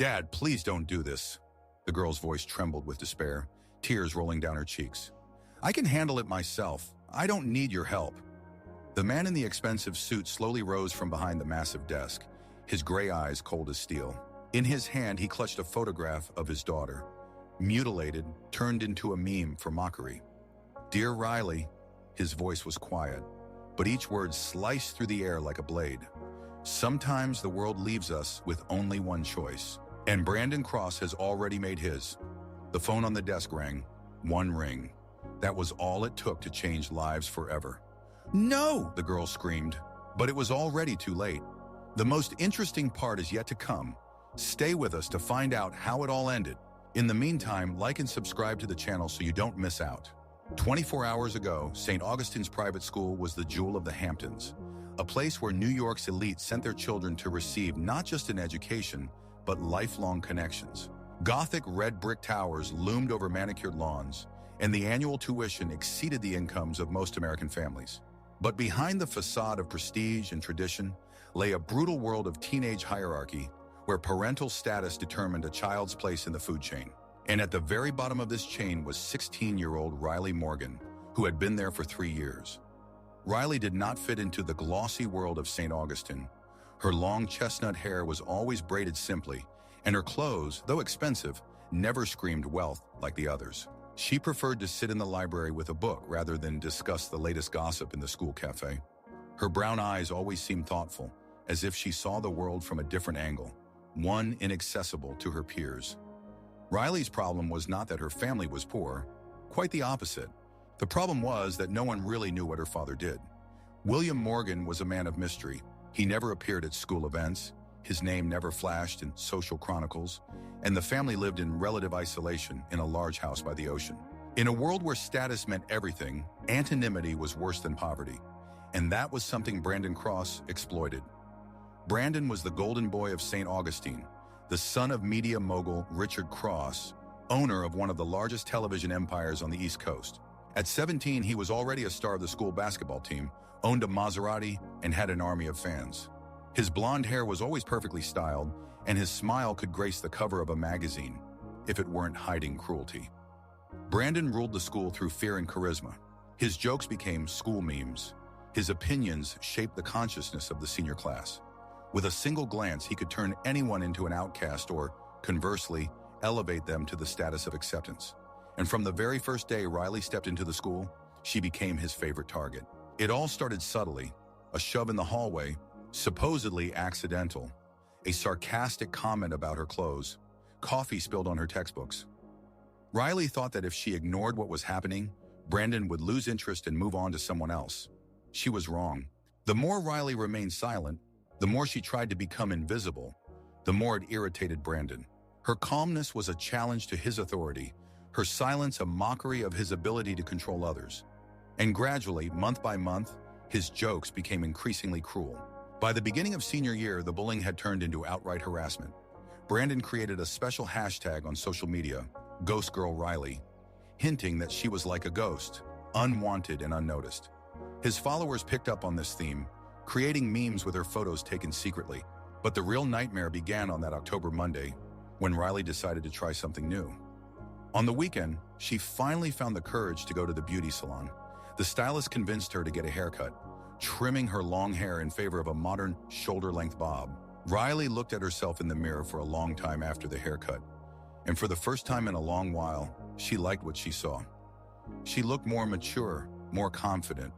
"Dad, please don't do this." The girl's voice trembled with despair, tears rolling down her cheeks. "I can handle it myself. I don't need your help." The man in the expensive suit slowly rose from behind the massive desk, his gray eyes cold as steel. In his hand, he clutched a photograph of his daughter, mutilated, turned into a meme for mockery. "Dear Riley," his voice was quiet, but each word sliced through the air like a blade. "Sometimes the world leaves us with only one choice, and Brandon Cross has already made his." The phone on the desk rang. One ring. That was all it took to change lives forever. "No!" the girl screamed, but it was already too late. The most interesting part is yet to come. Stay with us to find out how it all ended. In the meantime, like and subscribe to the channel so you don't miss out. 24 hours ago, St. Augustine's private school was the jewel of the Hamptons, a place where New York's elite sent their children to receive not just an education, but lifelong connections. Gothic red brick towers loomed over manicured lawns, and the annual tuition exceeded the incomes of most American families. But behind the facade of prestige and tradition lay a brutal world of teenage hierarchy, where parental status determined a child's place in the food chain. And at the very bottom of this chain was 16-year-old Riley Morgan, who had been there for 3 years. Riley did not fit into the glossy world of St. Augustine. Her long chestnut hair was always braided simply, and her clothes, though expensive, never screamed wealth like the others. She preferred to sit in the library with a book rather than discuss the latest gossip in the school cafe. Her brown eyes always seemed thoughtful, as if she saw the world from a different angle, one inaccessible to her peers. Riley's problem was not that her family was poor, quite the opposite. The problem was that no one really knew what her father did. William Morgan was a man of mystery. He never appeared at school events, his name never flashed in social chronicles, and the family lived in relative isolation in a large house by the ocean. In a world where status meant everything, anonymity was worse than poverty, and that was something Brandon Cross exploited. Brandon was the golden boy of St. Augustine, the son of media mogul Richard Cross, owner of one of the largest television empires on the East Coast. At 17, he was already a star of the school basketball team, owned a Maserati, and had an army of fans. His blonde hair was always perfectly styled, and his smile could grace the cover of a magazine, if it weren't hiding cruelty. Brandon ruled the school through fear and charisma. His jokes became school memes. His opinions shaped the consciousness of the senior class. With a single glance, he could turn anyone into an outcast or, conversely, elevate them to the status of acceptance. And from the very first day Riley stepped into the school, she became his favorite target. It all started subtly, a shove in the hallway, supposedly accidental, a sarcastic comment about her clothes, coffee spilled on her textbooks. Riley thought that if she ignored what was happening, Brandon would lose interest and move on to someone else. She was wrong. The more Riley remained silent, the more she tried to become invisible, the more it irritated Brandon. Her calmness was a challenge to his authority, her silence a mockery of his ability to control others. And gradually, month by month, his jokes became increasingly cruel. By the beginning of senior year, the bullying had turned into outright harassment. Brandon created a special hashtag on social media, Ghost Girl Riley, hinting that she was like a ghost, unwanted and unnoticed. His followers picked up on this theme, creating memes with her photos taken secretly. But the real nightmare began on that October Monday, when Riley decided to try something new. On the weekend, she finally found the courage to go to the beauty salon. The stylist convinced her to get a haircut, trimming her long hair in favor of a modern shoulder-length bob. Riley looked at herself in the mirror for a long time after the haircut, and for the first time in a long while, she liked what she saw. She looked more mature, more confident.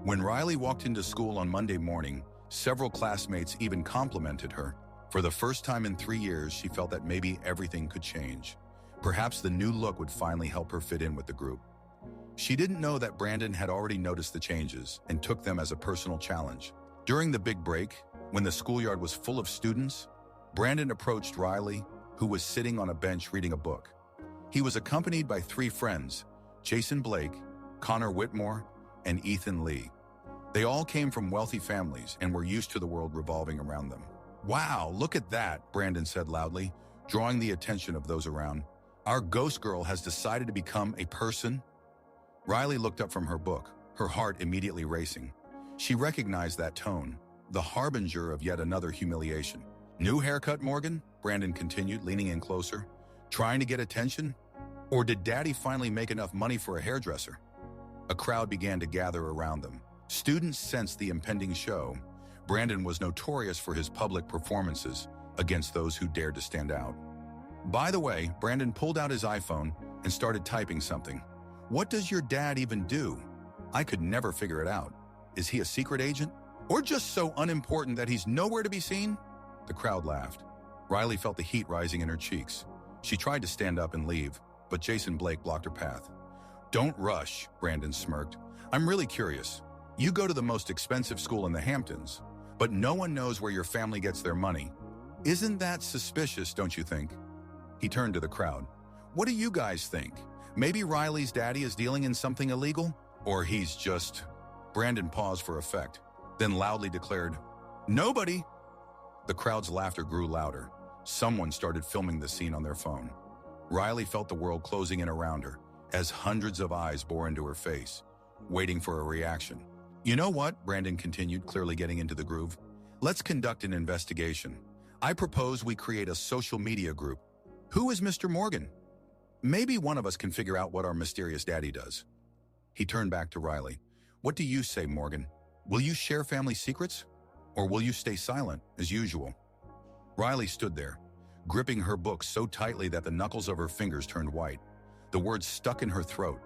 When Riley walked into school on Monday morning, several classmates even complimented her. For the first time in 3 years, she felt that maybe everything could change. Perhaps the new look would finally help her fit in with the group. She didn't know that Brandon had already noticed the changes and took them as a personal challenge. During the big break, when the schoolyard was full of students, Brandon approached Riley, who was sitting on a bench reading a book. He was accompanied by 3 friends, Jason Blake, Connor Whitmore, and Ethan Lee. They all came from wealthy families and were used to the world revolving around them. "Wow, look at that," Brandon said loudly, drawing the attention of those around. "Our ghost girl has decided to become a person?" Riley looked up from her book, her heart immediately racing. She recognized that tone, the harbinger of yet another humiliation. "New haircut, Morgan?" Brandon continued, leaning in closer. Trying to get attention? Or did Daddy finally make enough money for a hairdresser? A crowd began to gather around them. Students sensed the impending show. Brandon was notorious for his public performances against those who dared to stand out. By the way, Brandon pulled out his iPhone and started typing something. What does your dad even do? I could never figure it out. Is he a secret agent? Or just so unimportant that he's nowhere to be seen? The crowd laughed. Riley felt the heat rising in her cheeks. She tried to stand up and leave, but Jason Blake blocked her path. Don't rush, Brandon smirked. I'm really curious. You go to the most expensive school in the Hamptons, but no one knows where your family gets their money. Isn't that suspicious, don't you think? He turned to the crowd. What do you guys think? Maybe Riley's daddy is dealing in something illegal? Or he's just... Brandon paused for effect, then loudly declared, Nobody! The crowd's laughter grew louder. Someone started filming the scene on their phone. Riley felt the world closing in around her as hundreds of eyes bore into her face, waiting for a reaction. You know what? Brandon continued, clearly getting into the groove. Let's conduct an investigation. I propose we create a social media group. Who is Mr. Morgan? Maybe one of us can figure out what our mysterious daddy does. He turned back to Riley. What do you say, Morgan? Will you share family secrets? Or will you stay silent, as usual? Riley stood there, gripping her book so tightly that the knuckles of her fingers turned white. The words stuck in her throat.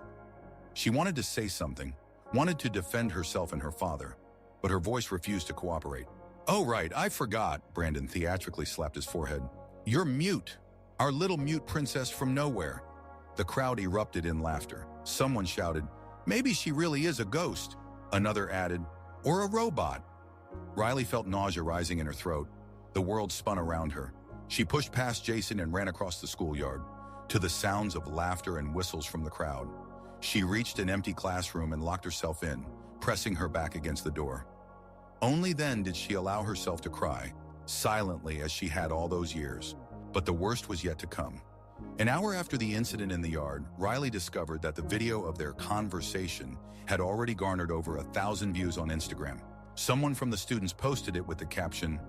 She wanted to say something, wanted to defend herself and her father, but her voice refused to cooperate. Oh, right, I forgot, Brandon theatrically slapped his forehead. You're mute, our little mute princess from nowhere. The crowd erupted in laughter. Someone shouted, Maybe she really is a ghost. Another added, or a robot. Riley felt nausea rising in her throat. The world spun around her. She pushed past Jason and ran across the schoolyard, to the sounds of laughter and whistles from the crowd. She reached an empty classroom and locked herself in, pressing her back against the door. Only then did she allow herself to cry, silently as she had all those years. But the worst was yet to come. An hour after the incident in the yard, Riley discovered that the video of their conversation had already garnered over 1,000 views on Instagram. Someone from the students posted it with the caption,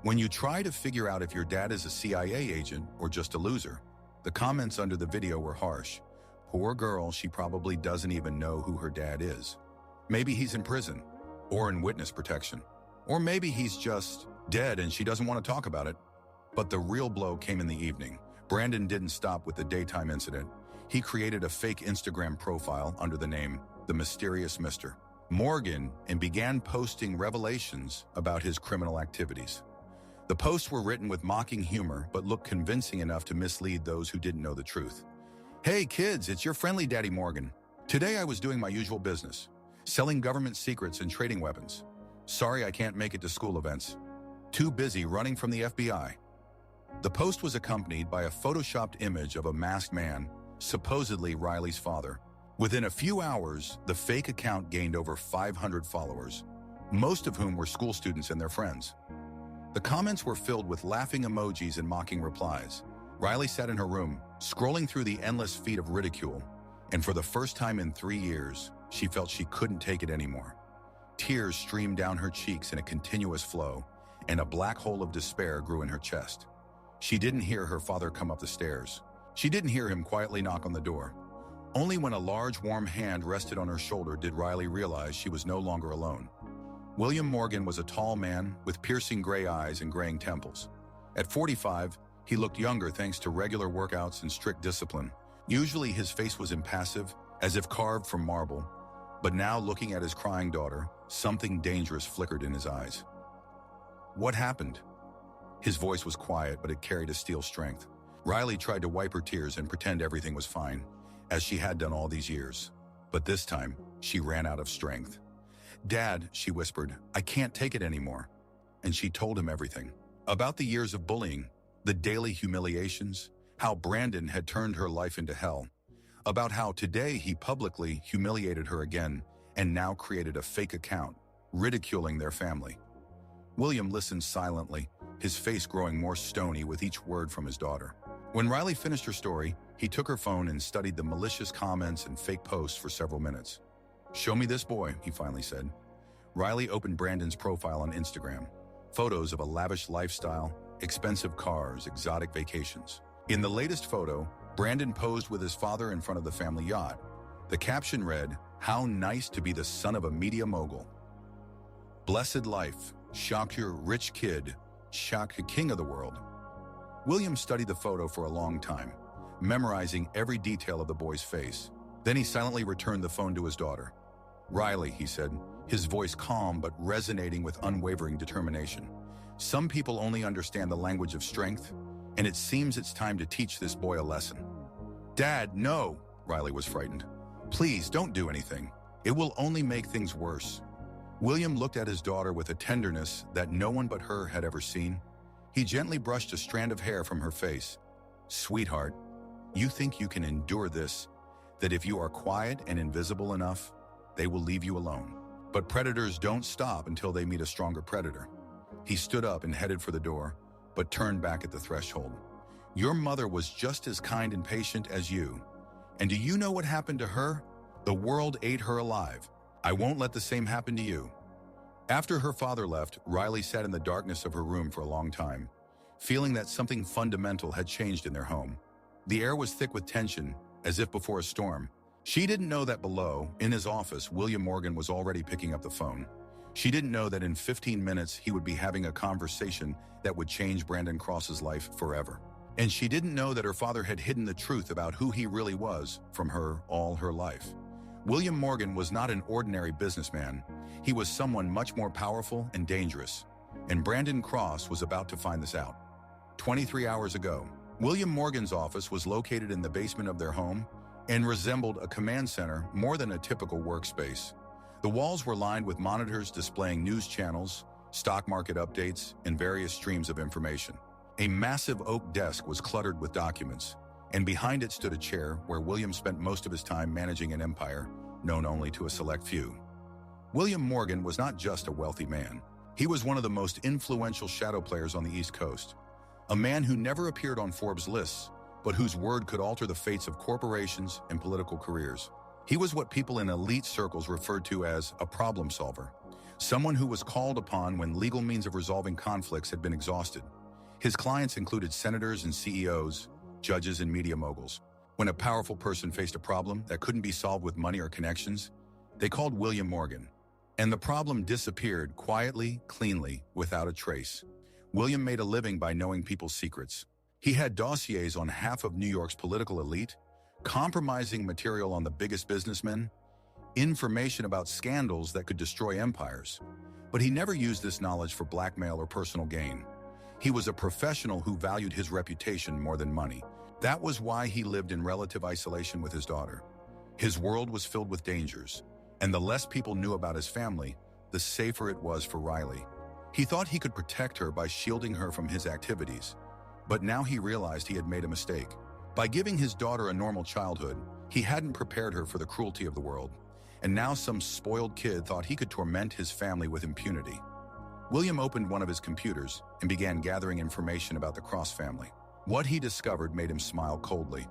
When you try to figure out if your dad is a CIA agent or just a loser. The comments under the video were harsh. Poor girl, she probably doesn't even know who her dad is. Maybe he's in prison, or in witness protection. Or maybe he's just dead and she doesn't want to talk about it. But the real blow came in the evening. Brandon didn't stop with the daytime incident. He created a fake Instagram profile under the name The Mysterious Mr. Morgan and began posting revelations about his criminal activities. The posts were written with mocking humor but looked convincing enough to mislead those who didn't know the truth. Hey kids, it's your friendly Daddy Morgan. Today I was doing my usual business, selling government secrets and trading weapons. Sorry I can't make it to school events. Too busy running from the FBI. The post was accompanied by a photoshopped image of a masked man, supposedly Riley's father. Within a few hours, the fake account gained over 500 followers, most of whom were school students and their friends. The comments were filled with laughing emojis and mocking replies. Riley sat in her room, scrolling through the endless feed of ridicule, and for the first time in 3 years, she felt she couldn't take it anymore. Tears streamed down her cheeks in a continuous flow, and a black hole of despair grew in her chest. She didn't hear her father come up the stairs. She didn't hear him quietly knock on the door. Only when a large, warm hand rested on her shoulder did Riley realize she was no longer alone. William Morgan was a tall man with piercing gray eyes and graying temples. At 45, he looked younger thanks to regular workouts and strict discipline. Usually his face was impassive, as if carved from marble. But now, looking at his crying daughter, something dangerous flickered in his eyes. What happened? His voice was quiet, but it carried a steel strength. Riley tried to wipe her tears and pretend everything was fine, as she had done all these years. But this time, she ran out of strength. Dad, she whispered, I can't take it anymore. And she told him everything. About the years of bullying, the daily humiliations, how Brandon had turned her life into hell. About how today he publicly humiliated her again and now created a fake account, ridiculing their family. William listened silently, his face growing more stony with each word from his daughter. When Riley finished her story, he took her phone and studied the malicious comments and fake posts for several minutes. Show me this boy, he finally said. Riley opened Brandon's profile on Instagram. Photos of a lavish lifestyle, expensive cars, exotic vacations. In the latest photo, Brandon posed with his father in front of the family yacht. The caption read, "How nice to be the son of a media mogul. Blessed life, shock your rich kid, shock the king of the world." William studied the photo for a long time, memorizing every detail of the boy's face. Then he silently returned the phone to his daughter. "Riley," he said, his voice calm but resonating with unwavering determination. "Some people only understand the language of strength, and it seems it's time to teach this boy a lesson." "Dad, no!" Riley was frightened. "Please, don't do anything. It will only make things worse." William looked at his daughter with a tenderness that no one but her had ever seen. He gently brushed a strand of hair from her face. "Sweetheart, you think you can endure this, that if you are quiet and invisible enough, they will leave you alone. But predators don't stop until they meet a stronger predator." He stood up and headed for the door, but turned back at the threshold. "Your mother was just as kind and patient as you. And do you know what happened to her? The world ate her alive. I won't let the same happen to you." After her father left, Riley sat in the darkness of her room for a long time, feeling that something fundamental had changed in their home. The air was thick with tension, as if before a storm. She didn't know that below, in his office, William Morgan was already picking up the phone. She didn't know that in 15 minutes he would be having a conversation that would change Brandon Cross's life forever. And she didn't know that her father had hidden the truth about who he really was from her all her life. William Morgan was not an ordinary businessman. He was someone much more powerful and dangerous. And Brandon Cross was about to find this out. 23 hours ago, William Morgan's office was located in the basement of their home and resembled a command center more than a typical workspace. The walls were lined with monitors displaying news channels, stock market updates, and various streams of information. A massive oak desk was cluttered with documents, and behind it stood a chair where William spent most of his time managing an empire known only to a select few. William Morgan was not just a wealthy man. He was one of the most influential shadow players on the East Coast, a man who never appeared on Forbes lists, but whose word could alter the fates of corporations and political careers. He was what people in elite circles referred to as a problem solver, someone who was called upon when legal means of resolving conflicts had been exhausted. His clients included senators and CEOs, judges and media moguls. When a powerful person faced a problem that couldn't be solved with money or connections, they called William Morgan. And the problem disappeared quietly, cleanly, without a trace. William made a living by knowing people's secrets. He had dossiers on half of New York's political elite, compromising material on the biggest businessmen, information about scandals that could destroy empires. But he never used this knowledge for blackmail or personal gain. He was a professional who valued his reputation more than money. That was why he lived in relative isolation with his daughter. His world was filled with dangers, and the less people knew about his family, the safer it was for Riley. He thought he could protect her by shielding her from his activities, but now he realized he had made a mistake. By giving his daughter a normal childhood, he hadn't prepared her for the cruelty of the world, and now some spoiled kid thought he could torment his family with impunity. William opened one of his computers and began gathering information about the Cross family. What he discovered made him smile coldly.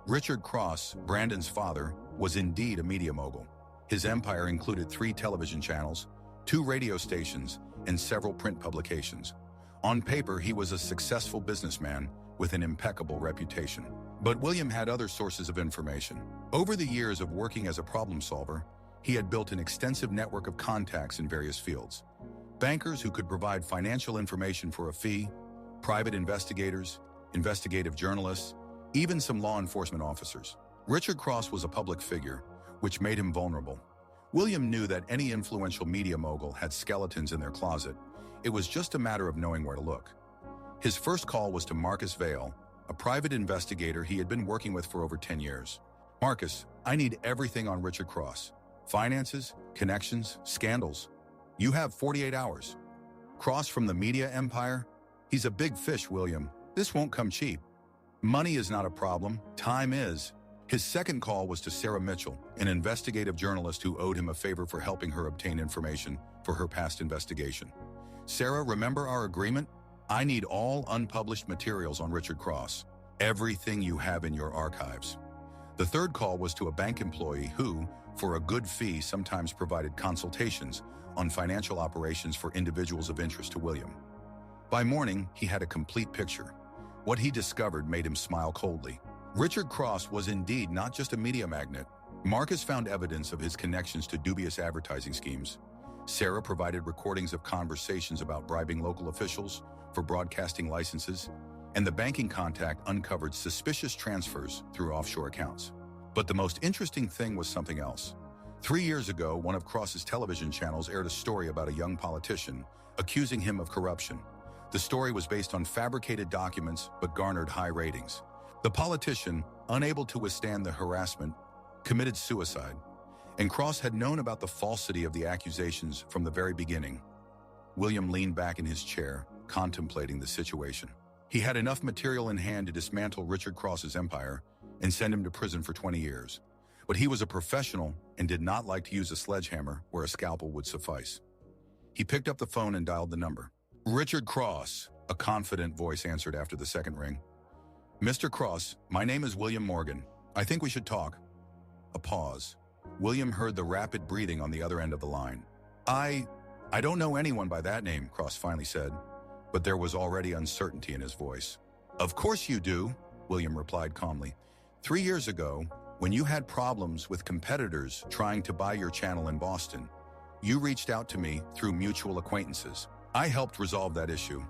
Richard Cross, Brandon's father, was indeed a media mogul. His empire included 3 television channels, 2 radio stations, and several print publications. On paper, he was a successful businessman with an impeccable reputation. But William had other sources of information. Over the years of working as a problem solver, he had built an extensive network of contacts in various fields. Bankers who could provide financial information for a fee, private investigators, investigative journalists, even some law enforcement officers. Richard Cross was a public figure, which made him vulnerable. William knew that any influential media mogul had skeletons in their closet. It was just a matter of knowing where to look. His first call was to Marcus Vale, a private investigator he had been working with for over 10 years. "Marcus, I need everything on Richard Cross. Finances, connections, scandals. You have 48 hours. Cross from the media empire? He's a big fish, William. This won't come cheap. Money is not a problem, time is." His second call was to Sarah Mitchell, an investigative journalist who owed him a favor for helping her obtain information for her past investigation. "Sarah, remember our agreement? I need all unpublished materials on Richard Cross. Everything you have in your archives." The third call was to a bank employee who, for a good fee, sometimes provided consultations on financial operations for individuals of interest to William. By morning, he had a complete picture. What he discovered made him smile coldly. Richard Cross was indeed not just a media magnate. Marcus found evidence of his connections to dubious advertising schemes. Sarah provided recordings of conversations about bribing local officials for broadcasting licenses, and the banking contact uncovered suspicious transfers through offshore accounts. But the most interesting thing was something else. 3 years ago, one of Cross's television channels aired a story about a young politician accusing him of corruption. The story was based on fabricated documents but garnered high ratings. The politician, unable to withstand the harassment, committed suicide, and Cross had known about the falsity of the accusations from the very beginning. William leaned back in his chair, contemplating the situation. He had enough material in hand to dismantle Richard Cross's empire and send him to prison for 20 years. But he was a professional and did not like to use a sledgehammer where a scalpel would suffice. He picked up the phone and dialed the number. "Richard Cross," a confident voice answered after the second ring. "Mr. Cross, my name is William Morgan. I think we should talk." A pause. William heard the rapid breathing on the other end of the line. I don't know anyone by that name," Cross finally said, but there was already uncertainty in his voice. "Of course you do," William replied calmly. 3 years ago, when you had problems with competitors trying to buy your channel in Boston, you reached out to me through mutual acquaintances. I helped resolve that issue."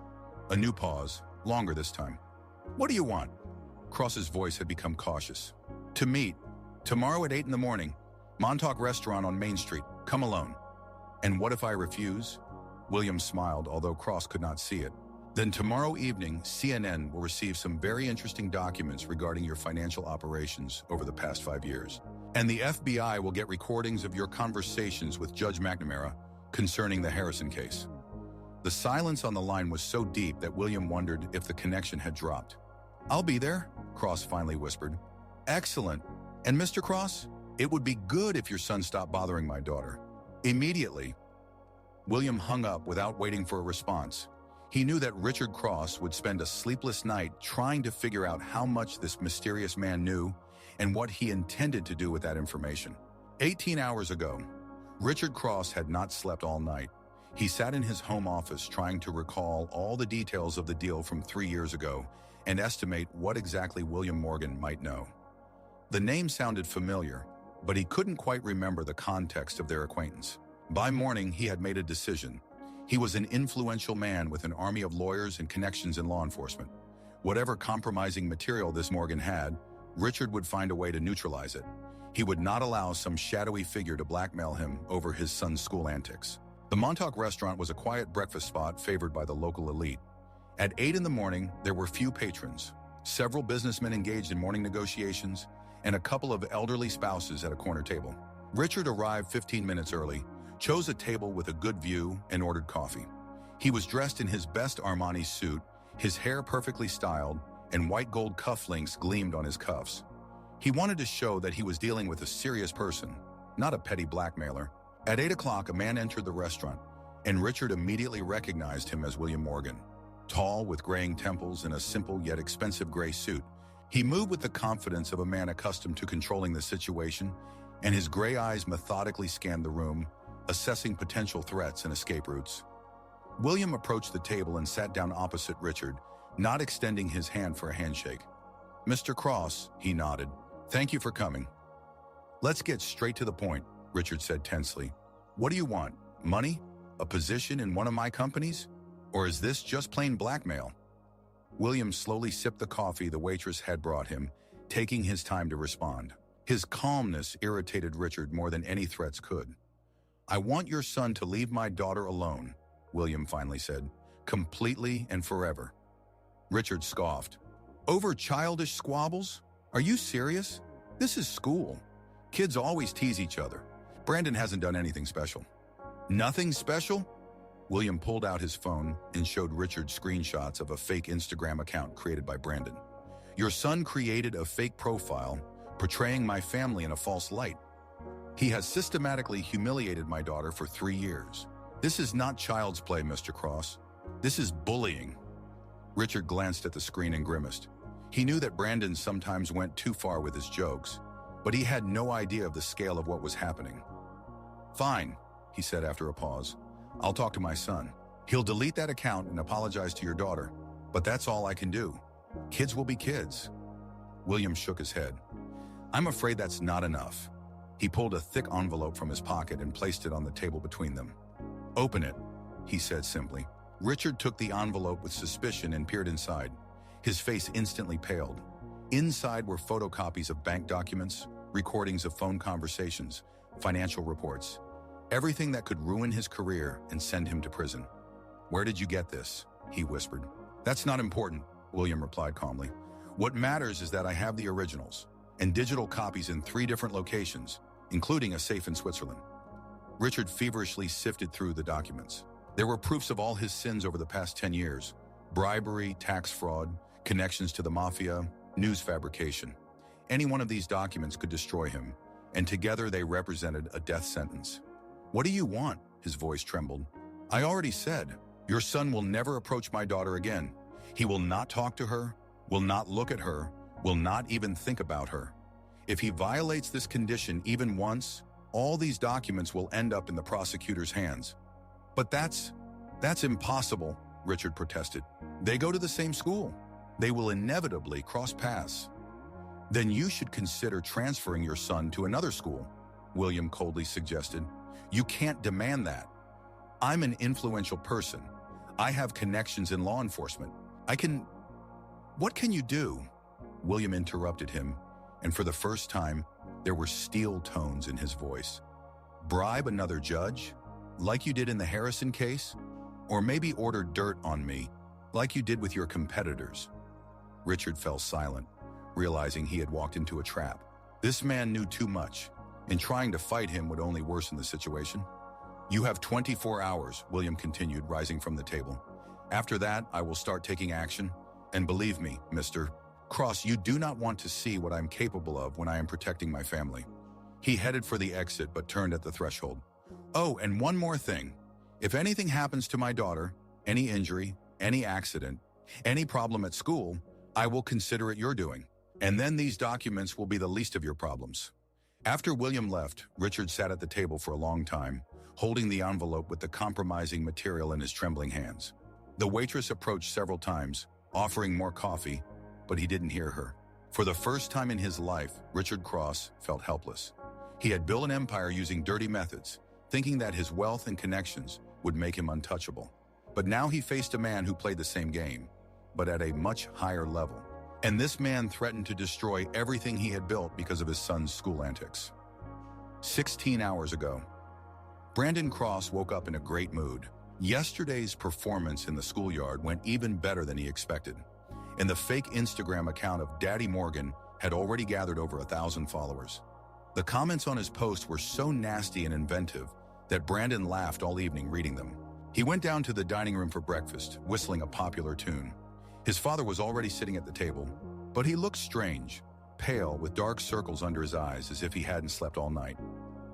A new pause, longer this time. "What do you want?" Cross's voice had become cautious. "To meet. Tomorrow at 8 in the morning. Montauk Restaurant on Main Street. Come alone." "And what if I refuse?" William smiled, although Cross could not see it. "Then tomorrow evening, CNN will receive some very interesting documents regarding your financial operations over the past 5 years. And the FBI will get recordings of your conversations with Judge McNamara concerning the Harrison case." The silence on the line was so deep that William wondered if the connection had dropped. "I'll be there," Cross finally whispered. "Excellent. And Mr. Cross, it would be good if your son stopped bothering my daughter. Immediately." William hung up without waiting for a response. He knew that Richard Cross would spend a sleepless night trying to figure out how much this mysterious man knew and what he intended to do with that information. 18 hours ago, Richard Cross had not slept all night. He sat in his home office trying to recall all the details of the deal from 3 years ago and estimate what exactly William Morgan might know. The name sounded familiar, but he couldn't quite remember the context of their acquaintance. By morning, he had made a decision. He was an influential man with an army of lawyers and connections in law enforcement. Whatever compromising material this Morgan had, Richard would find a way to neutralize it. He would not allow some shadowy figure to blackmail him over his son's school antics. The Montauk Restaurant was a quiet breakfast spot favored by the local elite. At 8 in the morning, there were few patrons, several businessmen engaged in morning negotiations, and a couple of elderly spouses at a corner table. Richard arrived 15 minutes early, chose a table with a good view, and ordered coffee. He was dressed in his best Armani suit, his hair perfectly styled, and white gold cufflinks gleamed on his cuffs. He wanted to show that he was dealing with a serious person, not a petty blackmailer. At 8 o'clock, a man entered the restaurant, and Richard immediately recognized him as William Morgan. Tall, with graying temples and a simple yet expensive gray suit, he moved with the confidence of a man accustomed to controlling the situation, and his gray eyes methodically scanned the room, assessing potential threats and escape routes. William approached the table and sat down opposite Richard, not extending his hand for a handshake. "Mr. Cross," he nodded. "Thank you for coming." "Let's get straight to the point," Richard said tensely. "What do you want? Money? A position in one of my companies? Or is this just plain blackmail?" William slowly sipped the coffee the waitress had brought him, taking his time to respond. His calmness irritated Richard more than any threats could. "I want your son to leave my daughter alone," William finally said, "completely and forever." Richard scoffed. "Over childish squabbles? Are you serious? This is school. Kids always tease each other. Brandon hasn't done anything special." "Nothing special?" William pulled out his phone and showed Richard screenshots of a fake Instagram account created by Brandon. "Your son created a fake profile, portraying my family in a false light. He has systematically humiliated my daughter for 3 years. This is not child's play, Mr. Cross. This is bullying." Richard glanced at the screen and grimaced. He knew that Brandon sometimes went too far with his jokes, but he had no idea of the scale of what was happening. "Fine," he said after a pause. "I'll talk to my son. He'll delete that account and apologize to your daughter, but that's all I can do. Kids will be kids. William shook his head. I'm afraid that's not enough. He pulled a thick envelope from his pocket and placed it on the table between them. Open it, he said simply. Richard took the envelope with suspicion and peered inside. His face instantly paled. Inside were photocopies of bank documents, recordings of phone conversations, financial reports, everything that could ruin his career and send him to prison. Where did you get this? He whispered. That's not important, William replied calmly. What matters is that I have the originals and digital copies in 3 different locations, including a safe in Switzerland. Richard feverishly sifted through the documents. There were proofs of all his sins over the past 10 years: bribery, tax fraud, connections to the mafia, news fabrication. Any one of these documents could destroy him, and together they represented a death sentence. What do you want? His voice trembled. I already said, your son will never approach my daughter again. He will not talk to her, will not look at her, will not even think about her. If he violates this condition even once, all these documents will end up in the prosecutor's hands. But that's impossible, Richard protested. They go to the same school. They will inevitably cross paths. Then you should consider transferring your son to another school, William coldly suggested. You can't demand that. I'm an influential person. I have connections in law enforcement. What can you do? William interrupted him, and for the first time, there were steel tones in his voice. Bribe another judge, like you did in the Harrison case? Or maybe order dirt on me, like you did with your competitors? Richard fell silent, realizing he had walked into a trap. This man knew too much, and trying to fight him would only worsen the situation. You have 24 hours, William continued, rising from the table. After that, I will start taking action. And believe me, Mr. Cross, you do not want to see what I'm capable of when I am protecting my family. He headed for the exit but turned at the threshold. Oh, and one more thing. If anything happens to my daughter, any injury, any accident, any problem at school, I will consider it your doing. And then these documents will be the least of your problems. After William left, Richard sat at the table for a long time, holding the envelope with the compromising material in his trembling hands. The waitress approached several times, offering more coffee, but he didn't hear her. For the first time in his life, Richard Cross felt helpless. He had built an empire using dirty methods, thinking that his wealth and connections would make him untouchable. But now he faced a man who played the same game, but at a much higher level. And this man threatened to destroy everything he had built because of his son's school antics. 16 hours ago, Brandon Cross woke up in a great mood. Yesterday's performance in the schoolyard went even better than he expected, and the fake Instagram account of Daddy Morgan had already gathered over 1,000 followers. The comments on his post were so nasty and inventive that Brandon laughed all evening reading them. He went down to the dining room for breakfast, whistling a popular tune. His father was already sitting at the table, but he looked strange, pale with dark circles under his eyes as if he hadn't slept all night.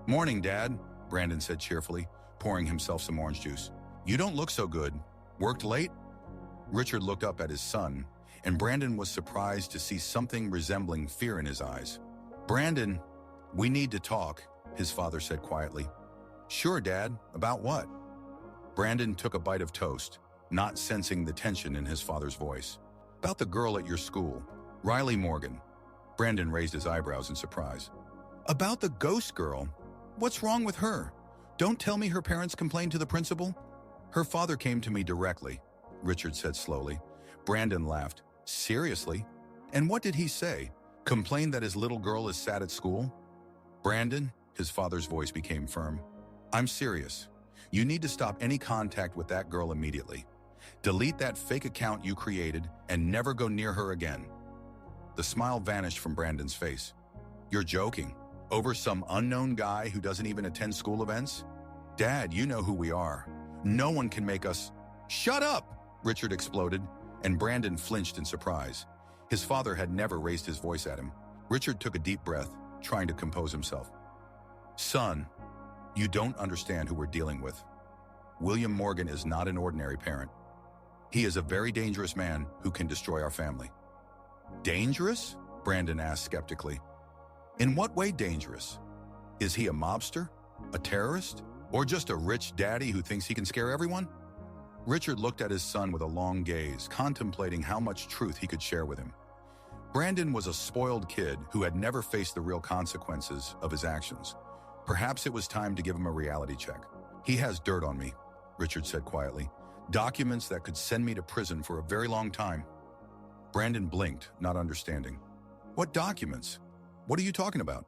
Morning, Dad, Brandon said cheerfully, pouring himself some orange juice. You don't look so good. Worked late? Richard looked up at his son, and Brandon was surprised to see something resembling fear in his eyes. Brandon, we need to talk, his father said quietly. Sure, Dad. About what? Brandon took a bite of toast, not sensing the tension in his father's voice. About the girl at your school, Riley Morgan. Brandon raised his eyebrows in surprise. About the ghost girl? What's wrong with her? Don't tell me her parents complained to the principal? Her father came to me directly, Richard said slowly. Brandon laughed. Seriously? And what did he say? Complained that his little girl is sad at school? Brandon, his father's voice became firm. I'm serious. You need to stop any contact with that girl immediately. Delete that fake account you created and never go near her again. The smile vanished from Brandon's face. You're joking? Over some unknown guy who doesn't even attend school events? Dad, you know who we are. No one can make us... Shut up! Richard exploded, and Brandon flinched in surprise. His father had never raised his voice at him. Richard took a deep breath, trying to compose himself. Son, you don't understand who we're dealing with. William Morgan is not an ordinary parent. He is a very dangerous man who can destroy our family. Dangerous? Brandon asked skeptically. In what way dangerous? Is he a mobster? A terrorist? Or just a rich daddy who thinks he can scare everyone? Richard looked at his son with a long gaze, contemplating how much truth he could share with him. Brandon was a spoiled kid who had never faced the real consequences of his actions. Perhaps it was time to give him a reality check. "He has dirt on me," Richard said quietly. "Documents that could send me to prison for a very long time." Brandon blinked, not understanding. "What documents? What are you talking about?"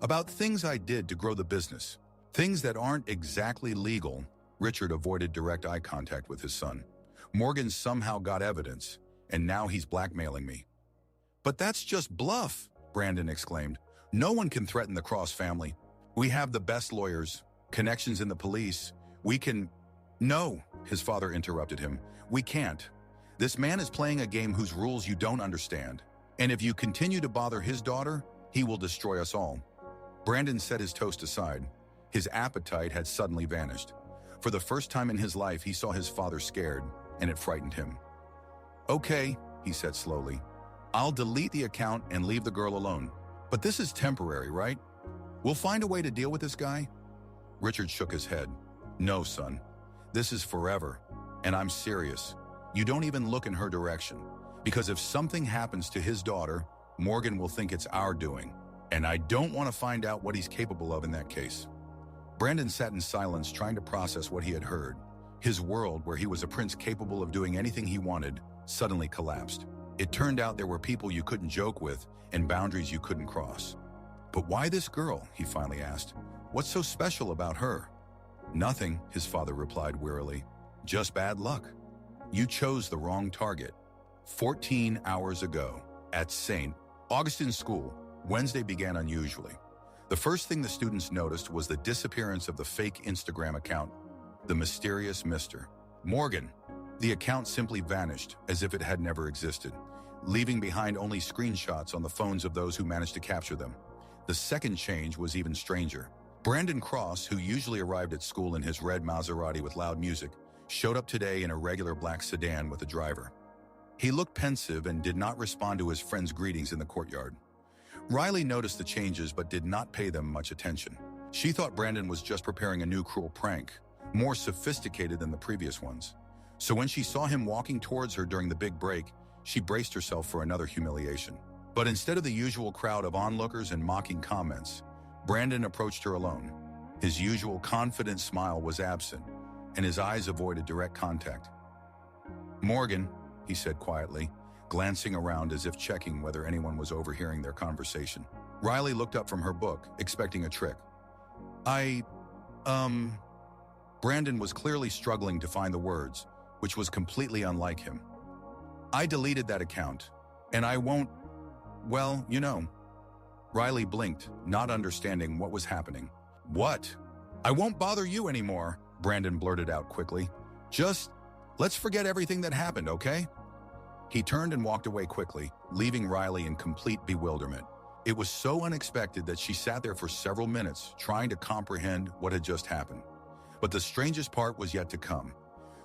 "About things I did to grow the business. Things that aren't exactly legal." Richard avoided direct eye contact with his son. "Morgan somehow got evidence, and now he's blackmailing me." "But that's just bluff," Brandon exclaimed. "No one can threaten the Cross family. We have the best lawyers, connections in the police. We can—" "No," his father interrupted him. "We can't. This man is playing a game whose rules you don't understand. And if you continue to bother his daughter, he will destroy us all." Brandon set his toast aside. His appetite had suddenly vanished. For the first time in his life, he saw his father scared, and it frightened him. "Okay," he said slowly. "I'll delete the account and leave the girl alone. But this is temporary, right? We'll find a way to deal with this guy?" Richard shook his head. "No, son. This is forever. And I'm serious. You don't even look in her direction. Because if something happens to his daughter, Morgan will think it's our doing. And I don't want to find out what he's capable of in that case." Brandon sat in silence, trying to process what he had heard. His world, where he was a prince capable of doing anything he wanted, suddenly collapsed. It turned out there were people you couldn't joke with and boundaries you couldn't cross. "But why this girl?" he finally asked. "What's so special about her?" "Nothing," his father replied wearily. "Just bad luck. You chose the wrong target." 14 hours ago, at St. Augustine's School, Wednesday began unusually. The first thing the students noticed was the disappearance of the fake Instagram account, the mysterious Mr. Morgan. The account simply vanished, as if it had never existed, leaving behind only screenshots on the phones of those who managed to capture them. The second change was even stranger. Brandon Cross, who usually arrived at school in his red Maserati with loud music, showed up today in a regular black sedan with a driver. He looked pensive and did not respond to his friends' greetings in the courtyard. Riley noticed the changes but did not pay them much attention. She thought Brandon was just preparing a new cruel prank, more sophisticated than the previous ones. So when she saw him walking towards her during the big break, she braced herself for another humiliation. But instead of the usual crowd of onlookers and mocking comments, Brandon approached her alone. His usual confident smile was absent, and his eyes avoided direct contact. "Morgan," he said quietly, glancing around as if checking whether anyone was overhearing their conversation. Riley looked up from her book, expecting a trick. Brandon was clearly struggling to find the words, which was completely unlike him. "I deleted that account, and I won't, well, you know." Riley blinked, not understanding what was happening. "What?" "I won't bother you anymore," Brandon blurted out quickly. "Just, let's forget everything that happened, okay?" He turned and walked away quickly, leaving Riley in complete bewilderment. It was so unexpected that she sat there for several minutes, trying to comprehend what had just happened. But the strangest part was yet to come.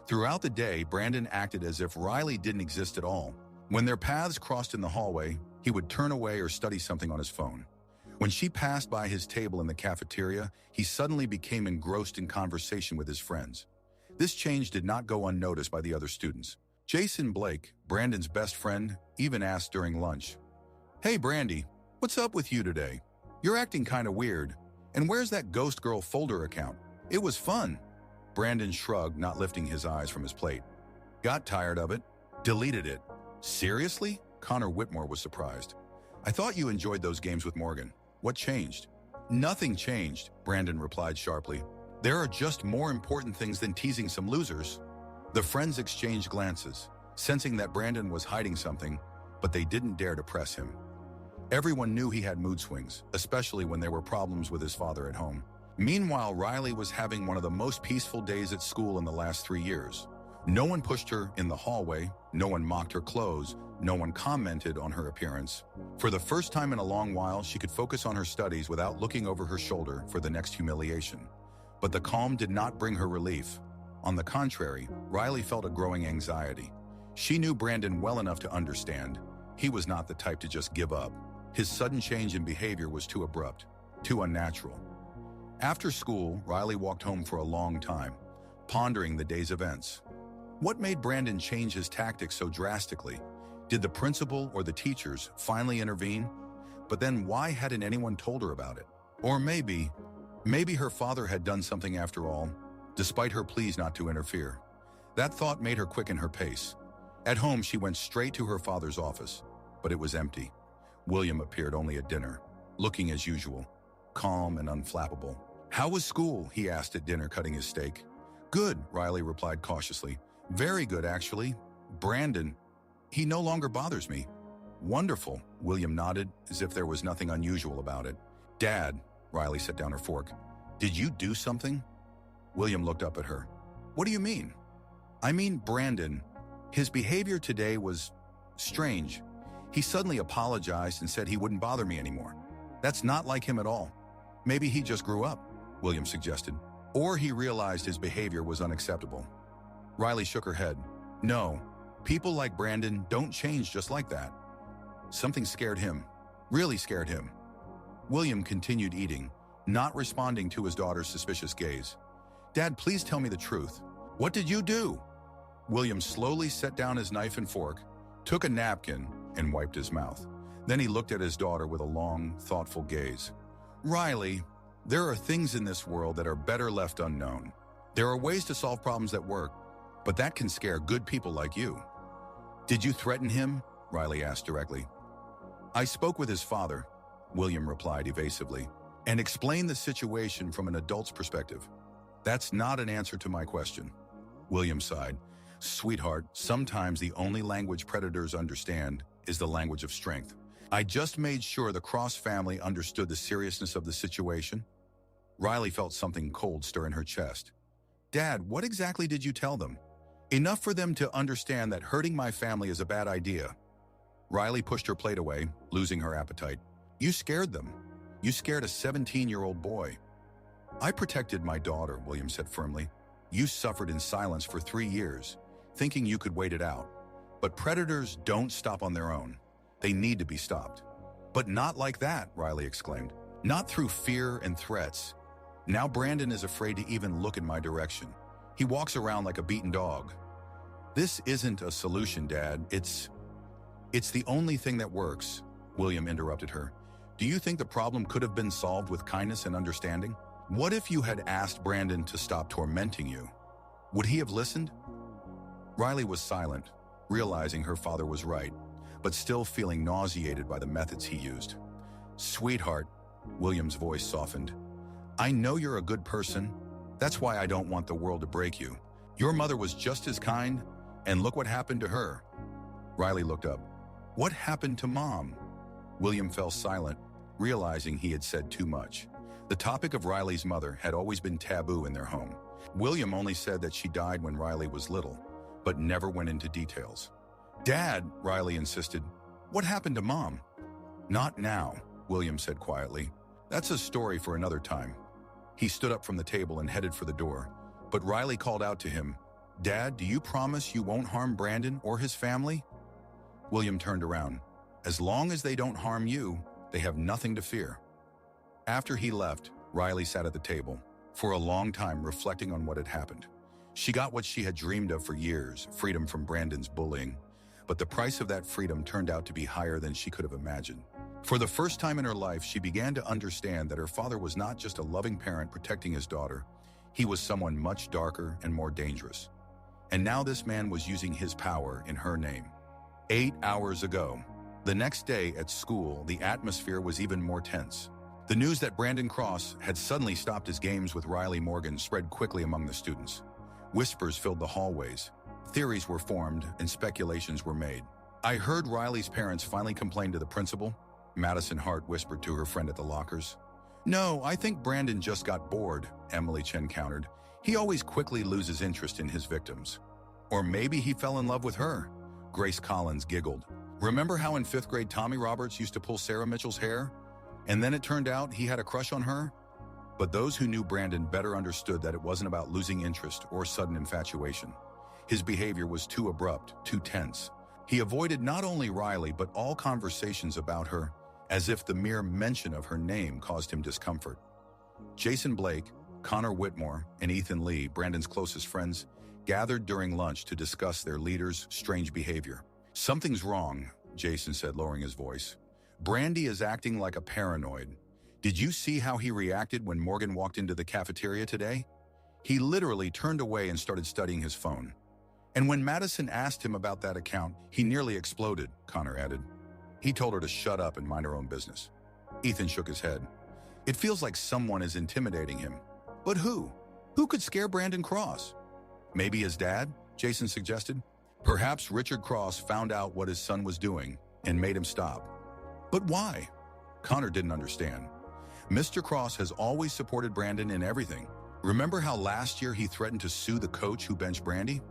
Throughout the day, Brandon acted as if Riley didn't exist at all. When their paths crossed in the hallway, he would turn away or study something on his phone. When she passed by his table in the cafeteria, he suddenly became engrossed in conversation with his friends. This change did not go unnoticed by the other students. Jason Blake, Brandon's best friend, even asked during lunch, "Hey Brandy, what's up with you today? You're acting kinda weird. And where's that Ghost Girl folder account? It was fun." Brandon shrugged, not lifting his eyes from his plate. "Got tired of it. Deleted it." "Seriously?" Connor Whitmore was surprised. "I thought you enjoyed those games with Morgan. What changed?" "Nothing changed," Brandon replied sharply. "There are just more important things than teasing some losers." The friends exchanged glances, sensing that Brandon was hiding something, but they didn't dare to press him. Everyone knew he had mood swings, especially when there were problems with his father at home. Meanwhile, Riley was having one of the most peaceful days at school in the last 3 years. No one pushed her in the hallway, no one mocked her clothes, no one commented on her appearance. For the first time in a long while, she could focus on her studies without looking over her shoulder for the next humiliation. But the calm did not bring her relief. On the contrary, Riley felt a growing anxiety. She knew Brandon well enough to understand. He was not the type to just give up. His sudden change in behavior was too abrupt, too unnatural. After school, Riley walked home for a long time, pondering the day's events. What made Brandon change his tactics so drastically? Did the principal or the teachers finally intervene? But then why hadn't anyone told her about it? Or maybe her father had done something after all, despite her pleas not to interfere. That thought made her quicken her pace. At home, she went straight to her father's office, but it was empty. William appeared only at dinner, looking as usual, calm and unflappable. "How was school?" he asked at dinner, cutting his steak. "Good," Riley replied cautiously. "Very good, actually. Brandon, he no longer bothers me." "Wonderful," William nodded, as if there was nothing unusual about it. "Dad," Riley set down her fork, "did you do something?" William looked up at her. "What do you mean?" "I mean, Brandon. His behavior today was strange. He suddenly apologized and said he wouldn't bother me anymore. That's not like him at all. Maybe he just grew up," William suggested. "Or he realized his behavior was unacceptable." Riley shook her head. "No, people like Brandon don't change just like that." Something scared him, really scared him. William continued eating, not responding to his daughter's suspicious gaze. "Dad, please tell me the truth. What did you do?" William slowly set down his knife and fork, took a napkin, and wiped his mouth. Then he looked at his daughter with a long, thoughtful gaze. "Riley, there are things in this world that are better left unknown. There are ways to solve problems that work, but that can scare good people like you." "Did you threaten him?" Riley asked directly. "I spoke with his father," William replied evasively, "and explained the situation from an adult's perspective." "That's not an answer to my question." William sighed. "Sweetheart, sometimes the only language predators understand is the language of strength. I just made sure the Cross family understood the seriousness of the situation." Riley felt something cold stir in her chest. "Dad, what exactly did you tell them?" "Enough for them to understand that hurting my family is a bad idea." Riley pushed her plate away, losing her appetite. "You scared them. You scared a 17-year-old boy." "I protected my daughter," William said firmly. "You suffered in silence for 3 years, thinking you could wait it out. But predators don't stop on their own. They need to be stopped." "But not like that," Riley exclaimed. "Not through fear and threats. Now Brandon is afraid to even look in my direction. He walks around like a beaten dog." "This isn't a solution, Dad. It's the only thing that works," William interrupted her. "Do you think the problem could have been solved with kindness and understanding? What if you had asked Brandon to stop tormenting you? Would he have listened?" Riley was silent, realizing her father was right, but still feeling nauseated by the methods he used. "Sweetheart," William's voice softened, "I know you're a good person. That's why I don't want the world to break you. Your mother was just as kind, and look what happened to her." Riley looked up. "What happened to Mom?" William fell silent, realizing he had said too much. The topic of Riley's mother had always been taboo in their home. William only said that she died when Riley was little, but never went into details. "Dad," Riley insisted, "what happened to Mom?" "Not now," William said quietly. "That's a story for another time." He stood up from the table and headed for the door, but Riley called out to him, "Dad, do you promise you won't harm Brandon or his family?" William turned around. "As long as they don't harm you, they have nothing to fear." After he left, Riley sat at the table, for a long time reflecting on what had happened. She got what she had dreamed of for years, freedom from Brandon's bullying, but the price of that freedom turned out to be higher than she could have imagined. For the first time in her life, she began to understand that her father was not just a loving parent protecting his daughter, he was someone much darker and more dangerous. And now this man was using his power in her name. 8 hours ago, the next day at school, the atmosphere was even more tense. The news that Brandon Cross had suddenly stopped his games with Riley Morgan spread quickly among the students. Whispers filled the hallways. Theories were formed and speculations were made. "I heard Riley's parents finally complained to the principal," Madison Hart whispered to her friend at the lockers. "No, I think Brandon just got bored," Emily Chen countered. "He always quickly loses interest in his victims." "Or maybe he fell in love with her," Grace Collins giggled. "Remember how in 5th grade Tommy Roberts used to pull Sarah Mitchell's hair? And then it turned out he had a crush on her?" But those who knew Brandon better understood that it wasn't about losing interest or sudden infatuation. His behavior was too abrupt, too tense. He avoided not only Riley but all conversations about her, as if the mere mention of her name caused him discomfort. Jason Blake, Connor Whitmore, and Ethan Lee, Brandon's closest friends, gathered during lunch to discuss their leader's strange behavior. "Something's wrong," Jason said, lowering his voice. "Brandy is acting like a paranoid. Did you see how he reacted when Morgan walked into the cafeteria today? He literally turned away and started studying his phone. And when Madison asked him about that account, he nearly exploded," Connor added. "He told her to shut up and mind her own business." Ethan shook his head. "It feels like someone is intimidating him. But who? Who could scare Brandon Cross?" "Maybe his dad," Jason suggested. "Perhaps Richard Cross found out what his son was doing and made him stop." "But why?" Connor didn't understand. "Mr. Cross has always supported Brandon in everything. Remember how last year he threatened to sue the coach who benched Brandy?"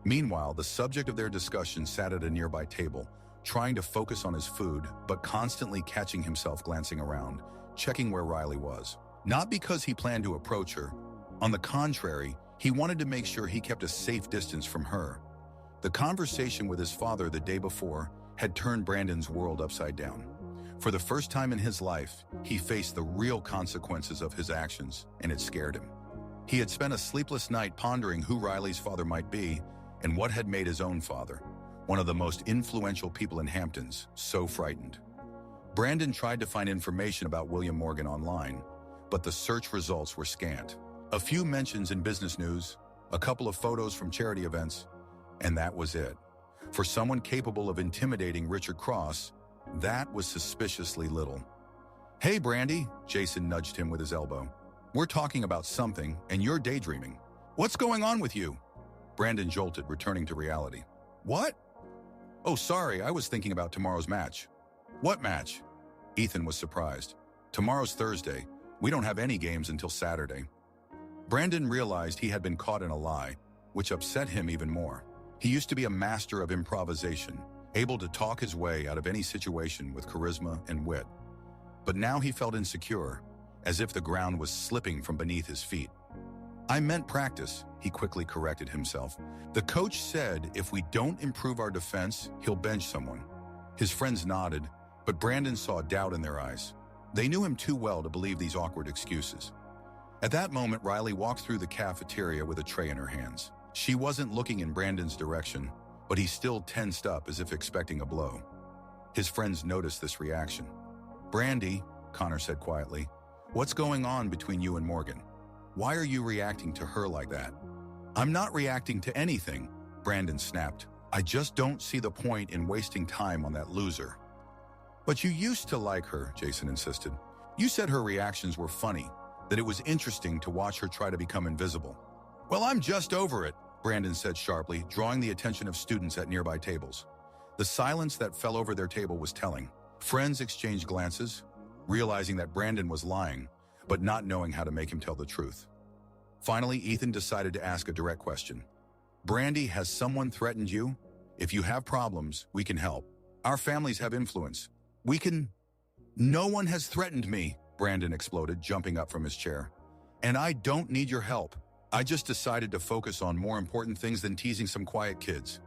Meanwhile, the subject of their discussion sat at a nearby table, trying to focus on his food, but constantly catching himself glancing around, checking where Riley was. Not because he planned to approach her. On the contrary, he wanted to make sure he kept a safe distance from her. The conversation with his father the day before had turned Brandon's world upside down. For the first time in his life, he faced the real consequences of his actions, and it scared him. He had spent a sleepless night pondering who Riley's father might be and what had made his own father, one of the most influential people in Hamptons, so frightened. Brandon tried to find information about William Morgan online, but the search results were scant. A few mentions in business news, a couple of photos from charity events, and that was it. For someone capable of intimidating Richard Cross, that was suspiciously little. "Hey, Brandy," Jason nudged him with his elbow. "We're talking about something, and you're daydreaming. What's going on with you?" Brandon jolted, returning to reality. "What?" "Oh, sorry, I was thinking about tomorrow's match." "What match?" Ethan was surprised. "Tomorrow's Thursday. We don't have any games until Saturday." Brandon realized he had been caught in a lie, which upset him even more. He used to be a master of improvisation, able to talk his way out of any situation with charisma and wit. But now he felt insecure, as if the ground was slipping from beneath his feet. "I meant practice," he quickly corrected himself. "The coach said if we don't improve our defense, he'll bench someone." His friends nodded, but Brandon saw doubt in their eyes. They knew him too well to believe these awkward excuses. At that moment, Riley walked through the cafeteria with a tray in her hands. She wasn't looking in Brandon's direction, but he still tensed up as if expecting a blow. His friends noticed this reaction. "Brandy," Connor said quietly, "what's going on between you and Morgan? Why are you reacting to her like that?" "I'm not reacting to anything," Brandon snapped. "I just don't see the point in wasting time on that loser." "But you used to like her," Jason insisted. "You said her reactions were funny, that it was interesting to watch her try to become invisible." "Well, I'm just over it," Brandon said sharply, drawing the attention of students at nearby tables. The silence that fell over their table was telling. Friends exchanged glances, realizing that Brandon was lying, but not knowing how to make him tell the truth. Finally, Ethan decided to ask a direct question. "Brandy, has someone threatened you? If you have problems, we can help. Our families have influence. We can—" "No one has threatened me," Brandon exploded, jumping up from his chair. "And I don't need your help. I just decided to focus on more important things than teasing some quiet kids."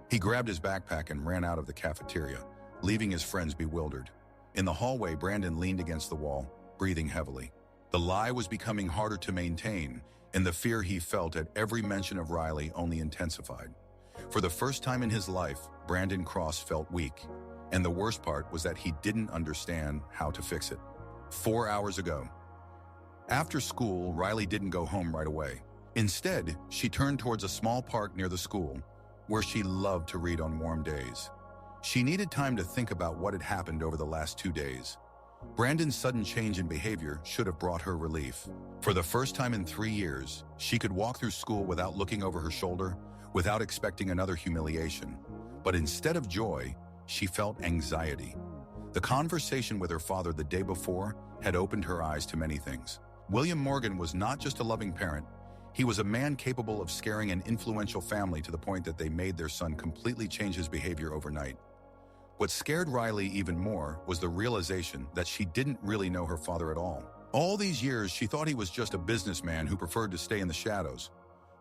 He grabbed his backpack and ran out of the cafeteria, leaving his friends bewildered. In the hallway, Brandon leaned against the wall, breathing heavily. The lie was becoming harder to maintain, and the fear he felt at every mention of Riley only intensified. For the first time in his life, Brandon Cross felt weak, and the worst part was that he didn't understand how to fix it. 4 hours ago. After school, Riley didn't go home right away. Instead, she turned towards a small park near the school, where she loved to read on warm days. She needed time to think about what had happened over the last 2 days. Brandon's sudden change in behavior should have brought her relief. For the first time in 3 years, she could walk through school without looking over her shoulder, without expecting another humiliation. But instead of joy, she felt anxiety. The conversation with her father the day before had opened her eyes to many things. William Morgan was not just a loving parent. He was a man capable of scaring an influential family to the point that they made their son completely change his behavior overnight. What scared Riley even more was the realization that she didn't really know her father at all. All these years, she thought he was just a businessman who preferred to stay in the shadows.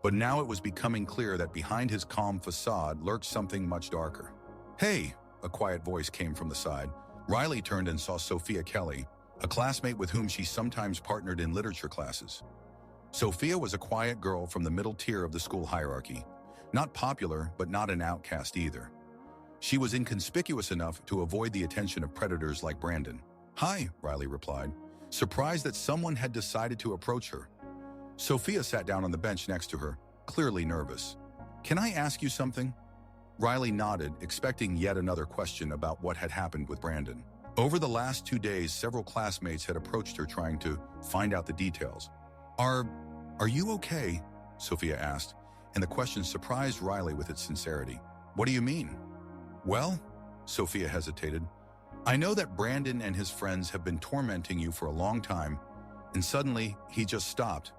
But now it was becoming clear that behind his calm facade lurked something much darker. "Hey," a quiet voice came from the side. Riley turned and saw Sophia Kelly, a classmate with whom she sometimes partnered in literature classes. Sophia was a quiet girl from the middle tier of the school hierarchy. Not popular, but not an outcast either. She was inconspicuous enough to avoid the attention of predators like Brandon. "Hi," Riley replied, surprised that someone had decided to approach her. Sophia sat down on the bench next to her, clearly nervous. "Can I ask you something?" Riley nodded, expecting yet another question about what had happened with Brandon. Over the last 2 days, several classmates had approached her trying to find out the details. Are you okay?" Sophia asked, and the question surprised Riley with its sincerity. "What do you mean?" "Well," Sophia hesitated, "I know that Brandon and his friends have been tormenting you for a long time, and suddenly he just stopped.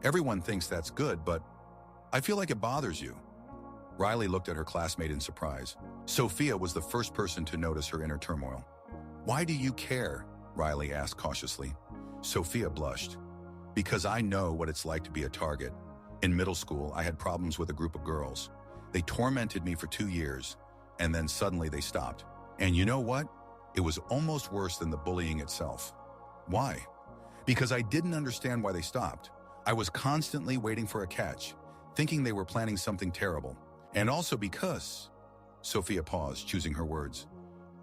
Everyone thinks that's good, but I feel like it bothers you." Riley looked at her classmate in surprise. Sophia was the first person to notice her inner turmoil. "Why do you care?" Riley asked cautiously. Sophia blushed. "Because I know what it's like to be a target. In middle school, I had problems with a group of girls. They tormented me for 2 years, and then suddenly they stopped. And you know what? It was almost worse than the bullying itself." "Why?" "Because I didn't understand why they stopped. I was constantly waiting for a catch, thinking they were planning something terrible. And also because..." Sophia paused, choosing her words.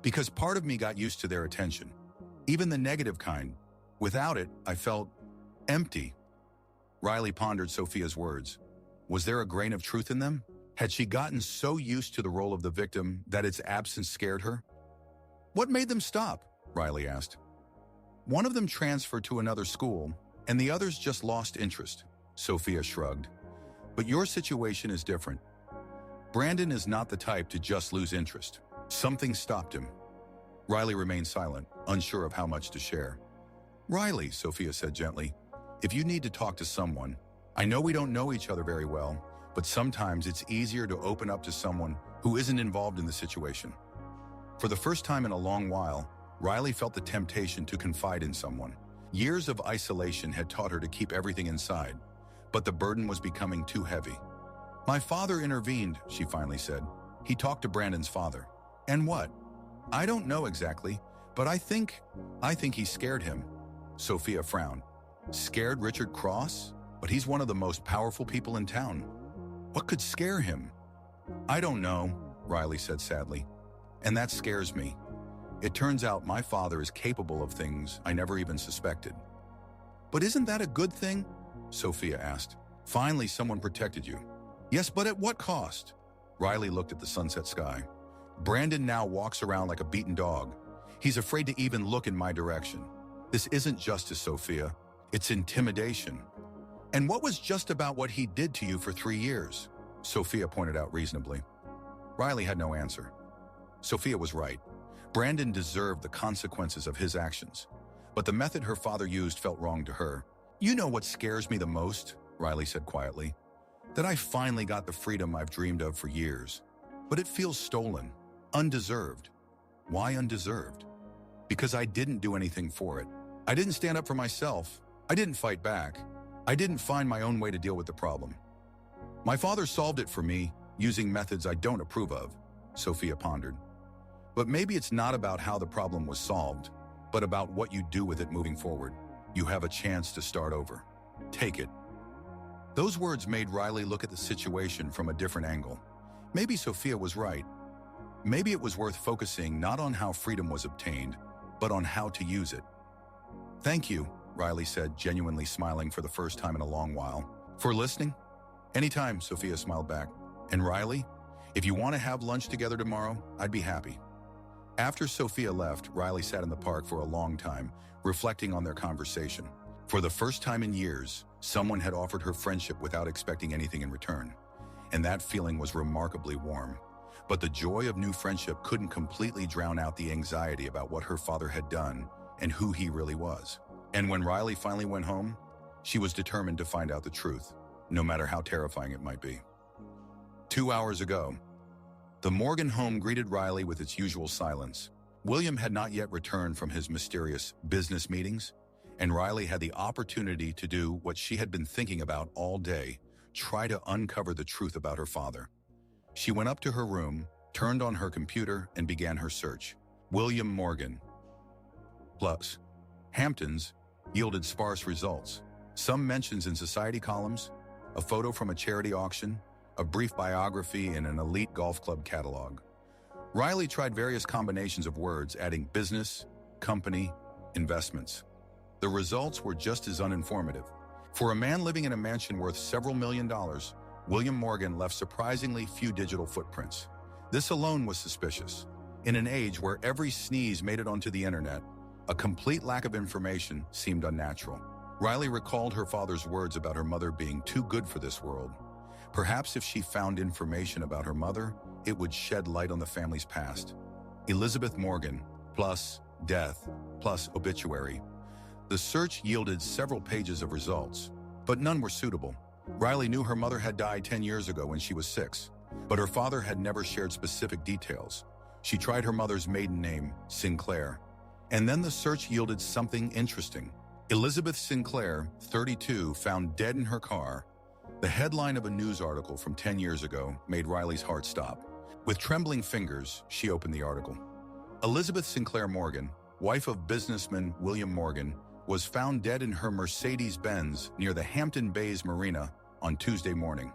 "Because part of me got used to their attention. Even the negative kind. Without it, I felt empty." Riley pondered Sophia's words. Was there a grain of truth in them? Had she gotten so used to the role of the victim that its absence scared her? "What made them stop?" Riley asked. "One of them transferred to another school, and the others just lost interest." Sophia shrugged. "But your situation is different. Brandon is not the type to just lose interest. Something stopped him." Riley remained silent, unsure of how much to share. "Riley," Sophia said gently, "if you need to talk to someone, I know we don't know each other very well, but sometimes it's easier to open up to someone who isn't involved in the situation." For the first time in a long while, Riley felt the temptation to confide in someone. Years of isolation had taught her to keep everything inside, but the burden was becoming too heavy. "My father intervened," she finally said. "He talked to Brandon's father." "And what?" "I don't know exactly, but I think he scared him." Sophia frowned. "Scared Richard Cross? But he's one of the most powerful people in town. What could scare him?" "I don't know," Riley said sadly. "And that scares me. It turns out my father is capable of things I never even suspected." "But isn't that a good thing?" Sophia asked. "Finally, someone protected you." "Yes, but at what cost?" Riley looked at the sunset sky. "Brandon now walks around like a beaten dog. He's afraid to even look in my direction. This isn't justice, Sophia. It's intimidation." "And what was just about what he did to you for 3 years?" Sophia pointed out reasonably. Riley had no answer. Sophia was right. Brandon deserved the consequences of his actions. But the method her father used felt wrong to her. "You know what scares me the most," Riley said quietly. "That I finally got the freedom I've dreamed of for years. But it feels stolen, undeserved." "Why undeserved?" "Because I didn't do anything for it. I didn't stand up for myself. I didn't fight back. I didn't find my own way to deal with the problem. My father solved it for me, using methods I don't approve of," Sophia pondered. "But maybe it's not about how the problem was solved, but about what you do with it moving forward. You have a chance to start over. Take it." Those words made Riley look at the situation from a different angle. Maybe Sophia was right. Maybe it was worth focusing not on how freedom was obtained, but on how to use it. "Thank you," Riley said, genuinely smiling for the first time in a long while. "For listening?" "Anytime," Sophia smiled back. "And Riley, if you want to have lunch together tomorrow, I'd be happy." After Sophia left, Riley sat in the park for a long time, reflecting on their conversation. For the first time in years, someone had offered her friendship without expecting anything in return. And that feeling was remarkably warm. But the joy of new friendship couldn't completely drown out the anxiety about what her father had done and who he really was. And when Riley finally went home, she was determined to find out the truth, no matter how terrifying it might be. 2 hours ago, the Morgan home greeted Riley with its usual silence. William had not yet returned from his mysterious business meetings, and Riley had the opportunity to do what she had been thinking about all day, try to uncover the truth about her father. She went up to her room, turned on her computer, and began her search. William Morgan plus Hamptons yielded sparse results. Some mentions in society columns, a photo from a charity auction, a brief biography in an elite golf club catalog. Riley tried various combinations of words, adding business, company, investments. The results were just as uninformative. For a man living in a mansion worth several $1,000,000, William Morgan left surprisingly few digital footprints. This alone was suspicious. In an age where every sneeze made it onto the internet, a complete lack of information seemed unnatural. Riley recalled her father's words about her mother being too good for this world. Perhaps if she found information about her mother, it would shed light on the family's past. Elizabeth Morgan, plus death, plus obituary. The search yielded several pages of results, but none were suitable. Riley knew her mother had died 10 years ago when she was 6, but her father had never shared specific details. She tried her mother's maiden name, Sinclair, and then the search yielded something interesting. Elizabeth Sinclair, 32, found dead in her car. The headline of a news article from 10 years ago made Riley's heart stop. With trembling fingers, she opened the article. Elizabeth Sinclair Morgan, wife of businessman William Morgan, was found dead in her Mercedes-Benz near the Hampton Bays Marina on Tuesday morning.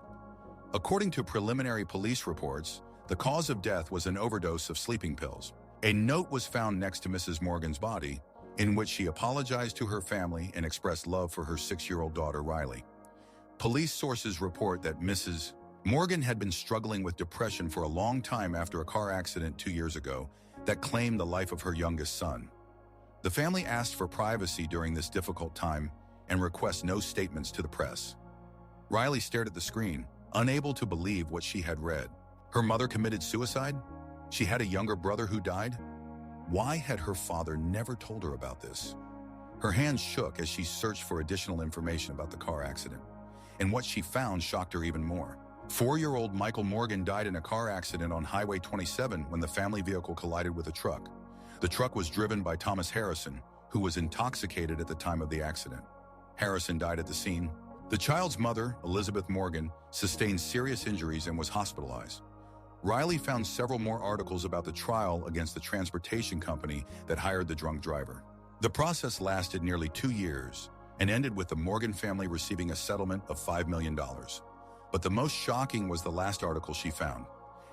According to preliminary police reports, the cause of death was an overdose of sleeping pills. A note was found next to Mrs. Morgan's body, in which she apologized to her family and expressed love for her 6-year-old daughter, Riley. Police sources report that Mrs. Morgan had been struggling with depression for a long time after a car accident 2 years ago that claimed the life of her youngest son. The family asked for privacy during this difficult time and requests no statements to the press. Riley stared at the screen, unable to believe what she had read. Her mother committed suicide? She had a younger brother who died? Why had her father never told her about this? Her hands shook as she searched for additional information about the car accident, and what she found shocked her even more. 4-year-old Michael Morgan died in a car accident on Highway 27 when the family vehicle collided with a truck. The truck was driven by Thomas Harrison, who was intoxicated at the time of the accident. Harrison died at the scene. The child's mother, Elizabeth Morgan, sustained serious injuries and was hospitalized. Riley found several more articles about the trial against the transportation company that hired the drunk driver. The process lasted nearly 2 years and ended with the Morgan family receiving a settlement of $5 million. But the most shocking was the last article she found.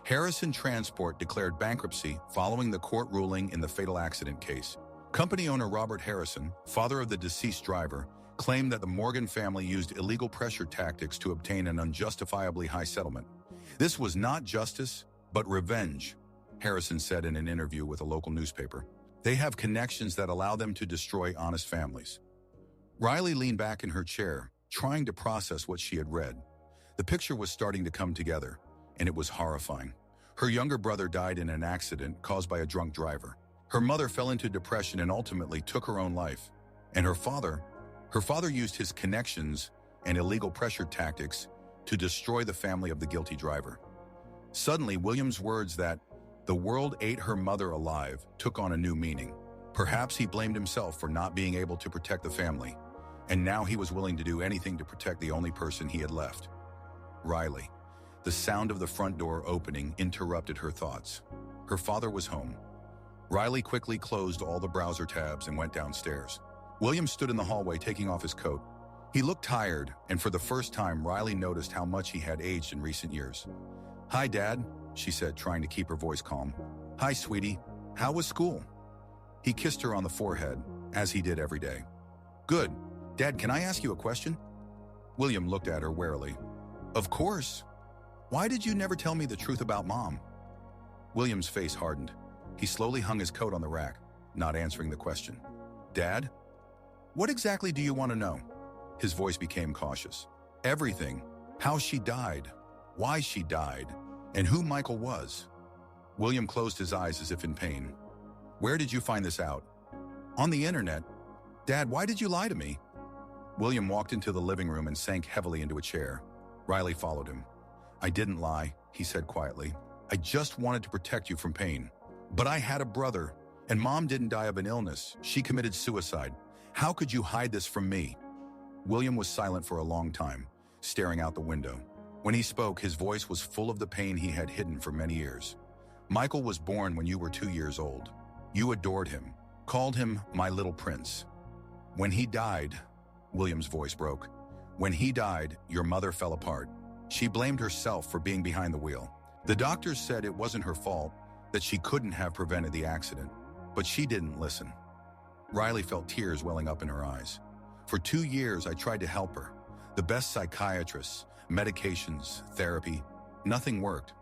Harrison Transport declared bankruptcy following the court ruling in the fatal accident case. Company owner Robert Harrison, father of the deceased driver, claimed that the Morgan family used illegal pressure tactics to obtain an unjustifiably high settlement. This was not justice, but revenge, Harrison said in an interview with a local newspaper. They have connections that allow them to destroy honest families. Riley leaned back in her chair, trying to process what she had read. The picture was starting to come together, and it was horrifying. Her younger brother died in an accident caused by a drunk driver. Her mother fell into depression and ultimately took her own life. And her father used his connections and illegal pressure tactics to destroy the family of the guilty driver. Suddenly, William's words that the world ate her mother alive took on a new meaning. Perhaps he blamed himself for not being able to protect the family, and now he was willing to do anything to protect the only person he had left. Riley. The sound of the front door opening interrupted her thoughts. Her father was home. Riley quickly closed all the browser tabs and went downstairs. William stood in the hallway taking off his coat. He looked tired, and for the first time, Riley noticed how much he had aged in recent years. "Hi, Dad," she said, trying to keep her voice calm. "Hi, sweetie. How was school?" He kissed her on the forehead, as he did every day. "Good. Dad, can I ask you a question?" William looked at her warily. "Of course. Why did you never tell me the truth about Mom?" William's face hardened. He slowly hung his coat on the rack, not answering the question. "Dad? What exactly do you want to know?" His voice became cautious. "Everything. How she died, why she died, and who Michael was." William closed his eyes as if in pain. "Where did you find this out?" "On the internet." "Dad, why did you lie to me?" William walked into the living room and sank heavily into a chair. Riley followed him. "I didn't lie," he said quietly. "I just wanted to protect you from pain. But I had a brother, and Mom didn't die of an illness. She committed suicide. How could you hide this from me?" William was silent for a long time, staring out the window. When he spoke, his voice was full of the pain he had hidden for many years. "Michael was born when you were 2 years old. You adored him, called him my little prince. When he died, William's voice broke. When he died, your mother fell apart. She blamed herself for being behind the wheel. The doctors said it wasn't her fault, that she couldn't have prevented the accident, but she didn't listen. Riley felt tears welling up in her eyes. For 2 years, I tried to help her. The best psychiatrists, medications, therapy, nothing worked.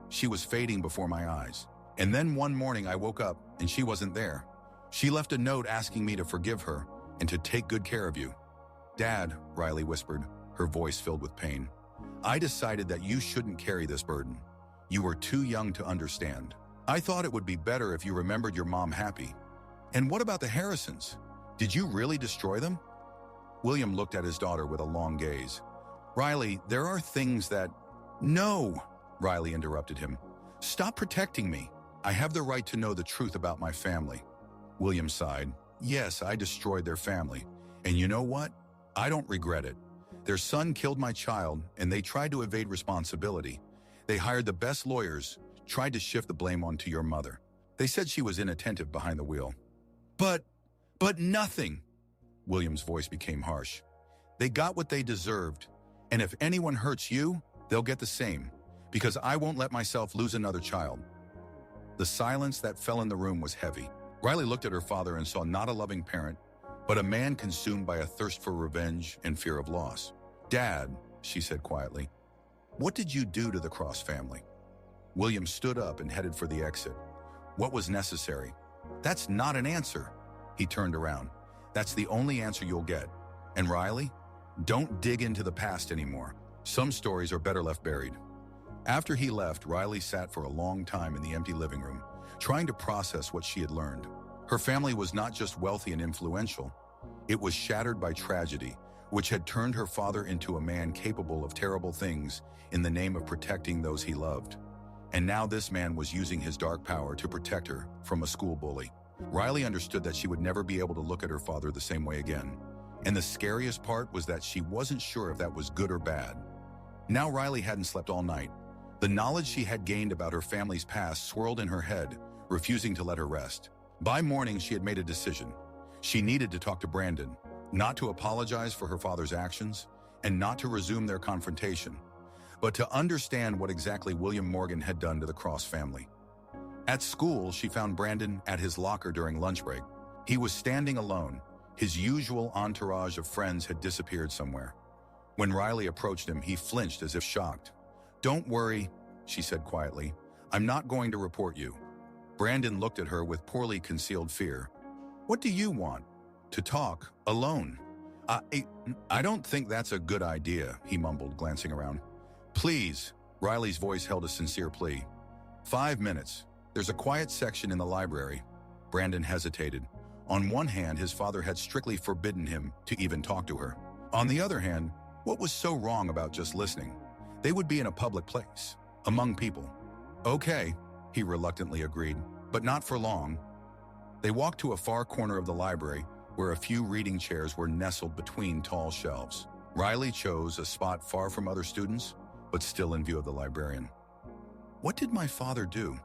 She was fading before my eyes. And then one morning I woke up and she wasn't there. She left a note asking me to forgive her and to take good care of you. Dad, Riley whispered, her voice filled with pain. I decided that you shouldn't carry this burden. You were too young to understand. I thought it would be better if you remembered your mom happy. And what about the Harrisons? Did you really destroy them? William looked at his daughter with a long gaze. Riley, there are things that... No, Riley interrupted him. Stop protecting me. I have the right to know the truth about my family. William sighed. Yes, I destroyed their family. And you know what? I don't regret it. Their son killed my child, and they tried to evade responsibility. They hired the best lawyers, tried to shift the blame onto your mother. They said she was inattentive behind the wheel. But nothing. William's voice became harsh. They got what they deserved, and if anyone hurts you, they'll get the same, because I won't let myself lose another child. The silence that fell in the room was heavy. Riley looked at her father and saw not a loving parent, but a man consumed by a thirst for revenge and fear of loss. Dad, she said quietly, what did you do to the Cross family? William stood up and headed for the exit. What was necessary? That's not an answer. He turned around. That's the only answer you'll get. And Riley, don't dig into the past anymore. Some stories are better left buried. After he left, Riley sat for a long time in the empty living room, trying to process what she had learned. Her family was not just wealthy and influential. It was shattered by tragedy, which had turned her father into a man capable of terrible things in the name of protecting those he loved. And now this man was using his dark power to protect her from a school bully. Riley understood that she would never be able to look at her father the same way again. And the scariest part was that she wasn't sure if that was good or bad. Now Riley hadn't slept all night. The knowledge she had gained about her family's past swirled in her head, refusing to let her rest. By morning, she had made a decision. She needed to talk to Brandon, not to apologize for her father's actions, and not to resume their confrontation, but to understand what exactly William Morgan had done to the Cross family. At school, she found Brandon at his locker during lunch break. He was standing alone. His usual entourage of friends had disappeared somewhere. When Riley approached him, he flinched as if shocked. Don't worry, she said quietly. I'm not going to report you. Brandon looked at her with poorly concealed fear. What do you want? To talk, alone? I don't think that's a good idea, he mumbled, glancing around. Please, Riley's voice held a sincere plea. 5 minutes. There's a quiet section in the library. Brandon hesitated. On one hand, his father had strictly forbidden him to even talk to her. On the other hand, what was so wrong about just listening? They would be in a public place, among people. Okay, he reluctantly agreed, but not for long. They walked to a far corner of the library where a few reading chairs were nestled between tall shelves. Riley chose a spot far from other students, but still in view of the librarian. What did my father do?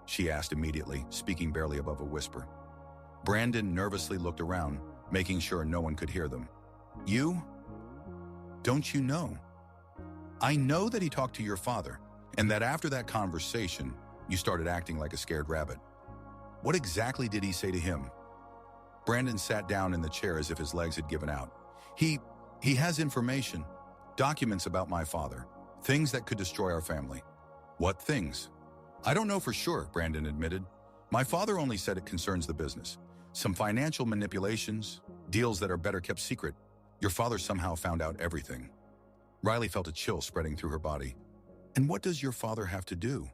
She asked immediately, speaking barely above a whisper. Brandon nervously looked around, making sure no one could hear them. You? Don't you know? I know that he talked to your father, and that after that conversation, you started acting like a scared rabbit. What exactly did he say to him? Brandon sat down in the chair as if his legs had given out. He has information, documents about my father, things that could destroy our family. What things? I don't know for sure, Brandon admitted. My father only said it concerns the business. Some financial manipulations, deals that are better kept secret. Your father somehow found out everything. Riley felt a chill spreading through her body. And what does your father have to do?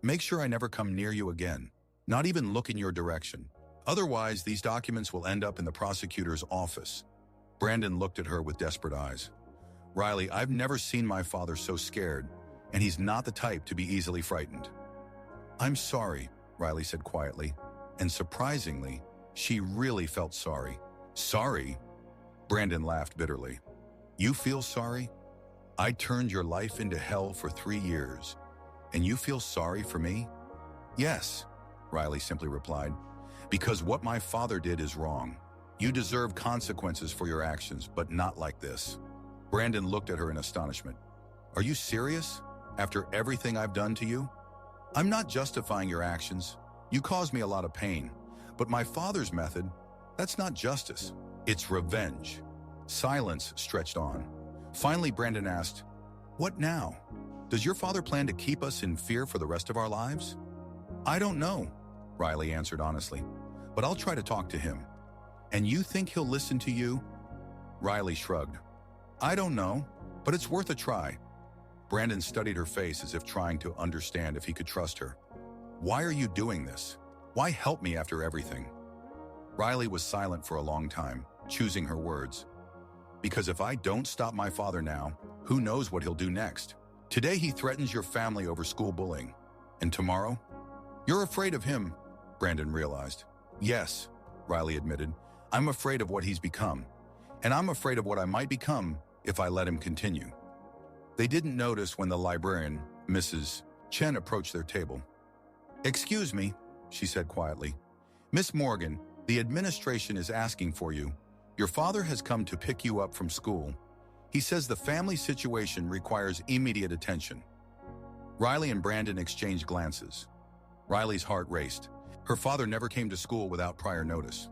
Make sure I never come near you again, not even look in your direction. Otherwise, these documents will end up in the prosecutor's office. Brandon looked at her with desperate eyes. Riley, I've never seen my father so scared, and he's not the type to be easily frightened. I'm sorry, Riley said quietly, and surprisingly, she really felt sorry. Sorry? Brandon laughed bitterly. You feel sorry? I turned your life into hell for 3 years, and you feel sorry for me? Yes, Riley simply replied, because what my father did is wrong. You deserve consequences for your actions, but not like this. Brandon looked at her in astonishment. Are you serious? After everything I've done to you? I'm not justifying your actions. You caused me a lot of pain. But my father's method, that's not justice. It's revenge. Silence stretched on. Finally, Brandon asked, what now? Does your father plan to keep us in fear for the rest of our lives? I don't know, Riley answered honestly, but I'll try to talk to him. And you think he'll listen to you? Riley shrugged. I don't know, but it's worth a try. Brandon studied her face as if trying to understand if he could trust her. Why are you doing this? Why help me after everything? Riley was silent for a long time, choosing her words. Because if I don't stop my father now, who knows what he'll do next? Today he threatens your family over school bullying. And tomorrow? You're afraid of him, Brandon realized. Yes, Riley admitted. I'm afraid of what he's become. And I'm afraid of what I might become if I let him continue. They didn't notice when the librarian, Mrs. Chen, approached their table. Excuse me, she said quietly. Miss Morgan, the administration is asking for you. Your father has come to pick you up from school. He says the family situation requires immediate attention. Riley and Brandon exchanged glances. Riley's heart raced. Her father never came to school without prior notice.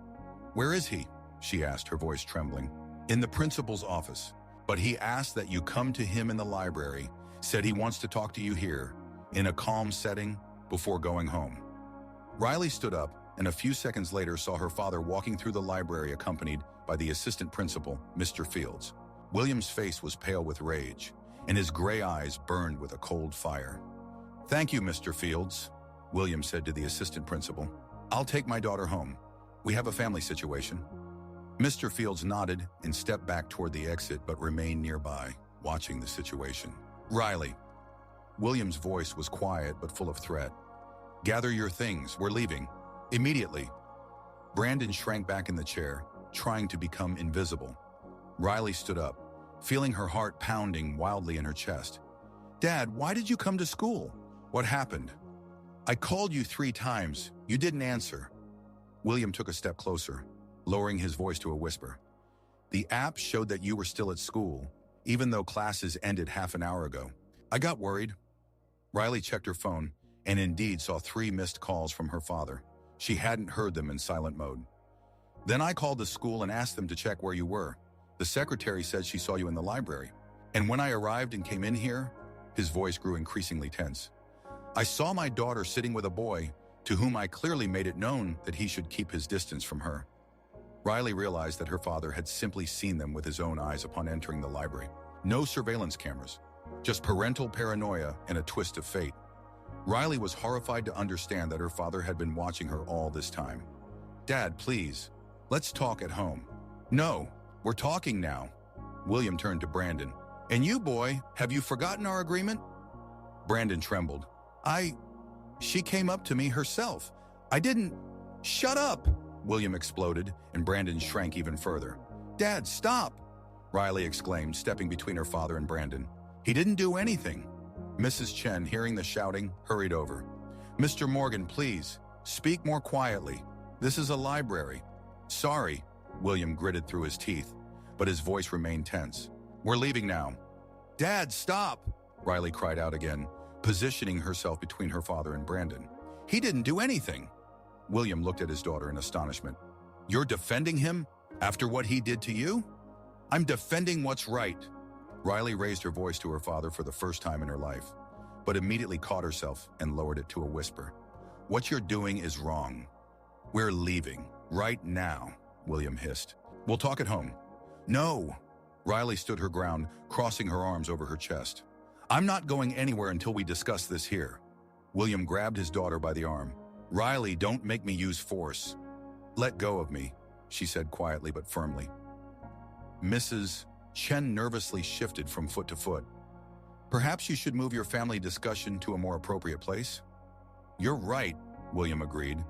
Where is he? She asked, her voice trembling. In the principal's office. But he asked that you come to him in the library, said he wants to talk to you here, in a calm setting, before going home. Riley stood up, and a few seconds later saw her father walking through the library accompanied by the assistant principal, Mr. Fields. William's face was pale with rage, and his gray eyes burned with a cold fire. Thank you, Mr. Fields, William said to the assistant principal. I'll take my daughter home. We have a family situation. Mr. Fields nodded and stepped back toward the exit but remained nearby, watching the situation. Riley. William's voice was quiet but full of threat. Gather your things, we're leaving. Immediately. Brandon shrank back in the chair, trying to become invisible. Riley stood up, feeling her heart pounding wildly in her chest. Dad, why did you come to school? What happened? I called you 3 times. You didn't answer. William took a step closer, lowering his voice to a whisper. The app showed that you were still at school, even though classes ended half an hour ago. I got worried. Riley checked her phone and indeed saw 3 missed calls from her father. She hadn't heard them in silent mode. Then I called the school and asked them to check where you were. The secretary said she saw you in the library. And when I arrived and came in here, his voice grew increasingly tense. I saw my daughter sitting with a boy to whom I clearly made it known that he should keep his distance from her. Riley realized that her father had simply seen them with his own eyes upon entering the library. No surveillance cameras, just parental paranoia and a twist of fate. Riley was horrified to understand that her father had been watching her all this time. Dad, please, let's talk at home. No, we're talking now. William turned to Brandon. And you, boy, have you forgotten our agreement? Brandon trembled. She came up to me herself. I didn't... Shut up! William exploded, and Brandon shrank even further. Dad, stop! Riley exclaimed, stepping between her father and Brandon. He didn't do anything. Mrs. Chen, hearing the shouting, hurried over. Mr. Morgan, please, speak more quietly. This is a library. Sorry, William gritted through his teeth, but his voice remained tense. We're leaving now. Dad, stop! Riley cried out again, positioning herself between her father and Brandon. He didn't do anything. William looked at his daughter in astonishment. You're defending him after what he did to you? I'm defending what's right. Riley raised her voice to her father for the first time in her life, but immediately caught herself and lowered it to a whisper. What you're doing is wrong. We're leaving, right now, William hissed. We'll talk at home. No. Riley stood her ground, crossing her arms over her chest. I'm not going anywhere until we discuss this here. William grabbed his daughter by the arm. Riley, don't make me use force. Let go of me, she said quietly but firmly. Mrs. Chen nervously shifted from foot to foot. Perhaps you should move your family discussion to a more appropriate place? You're right, William agreed,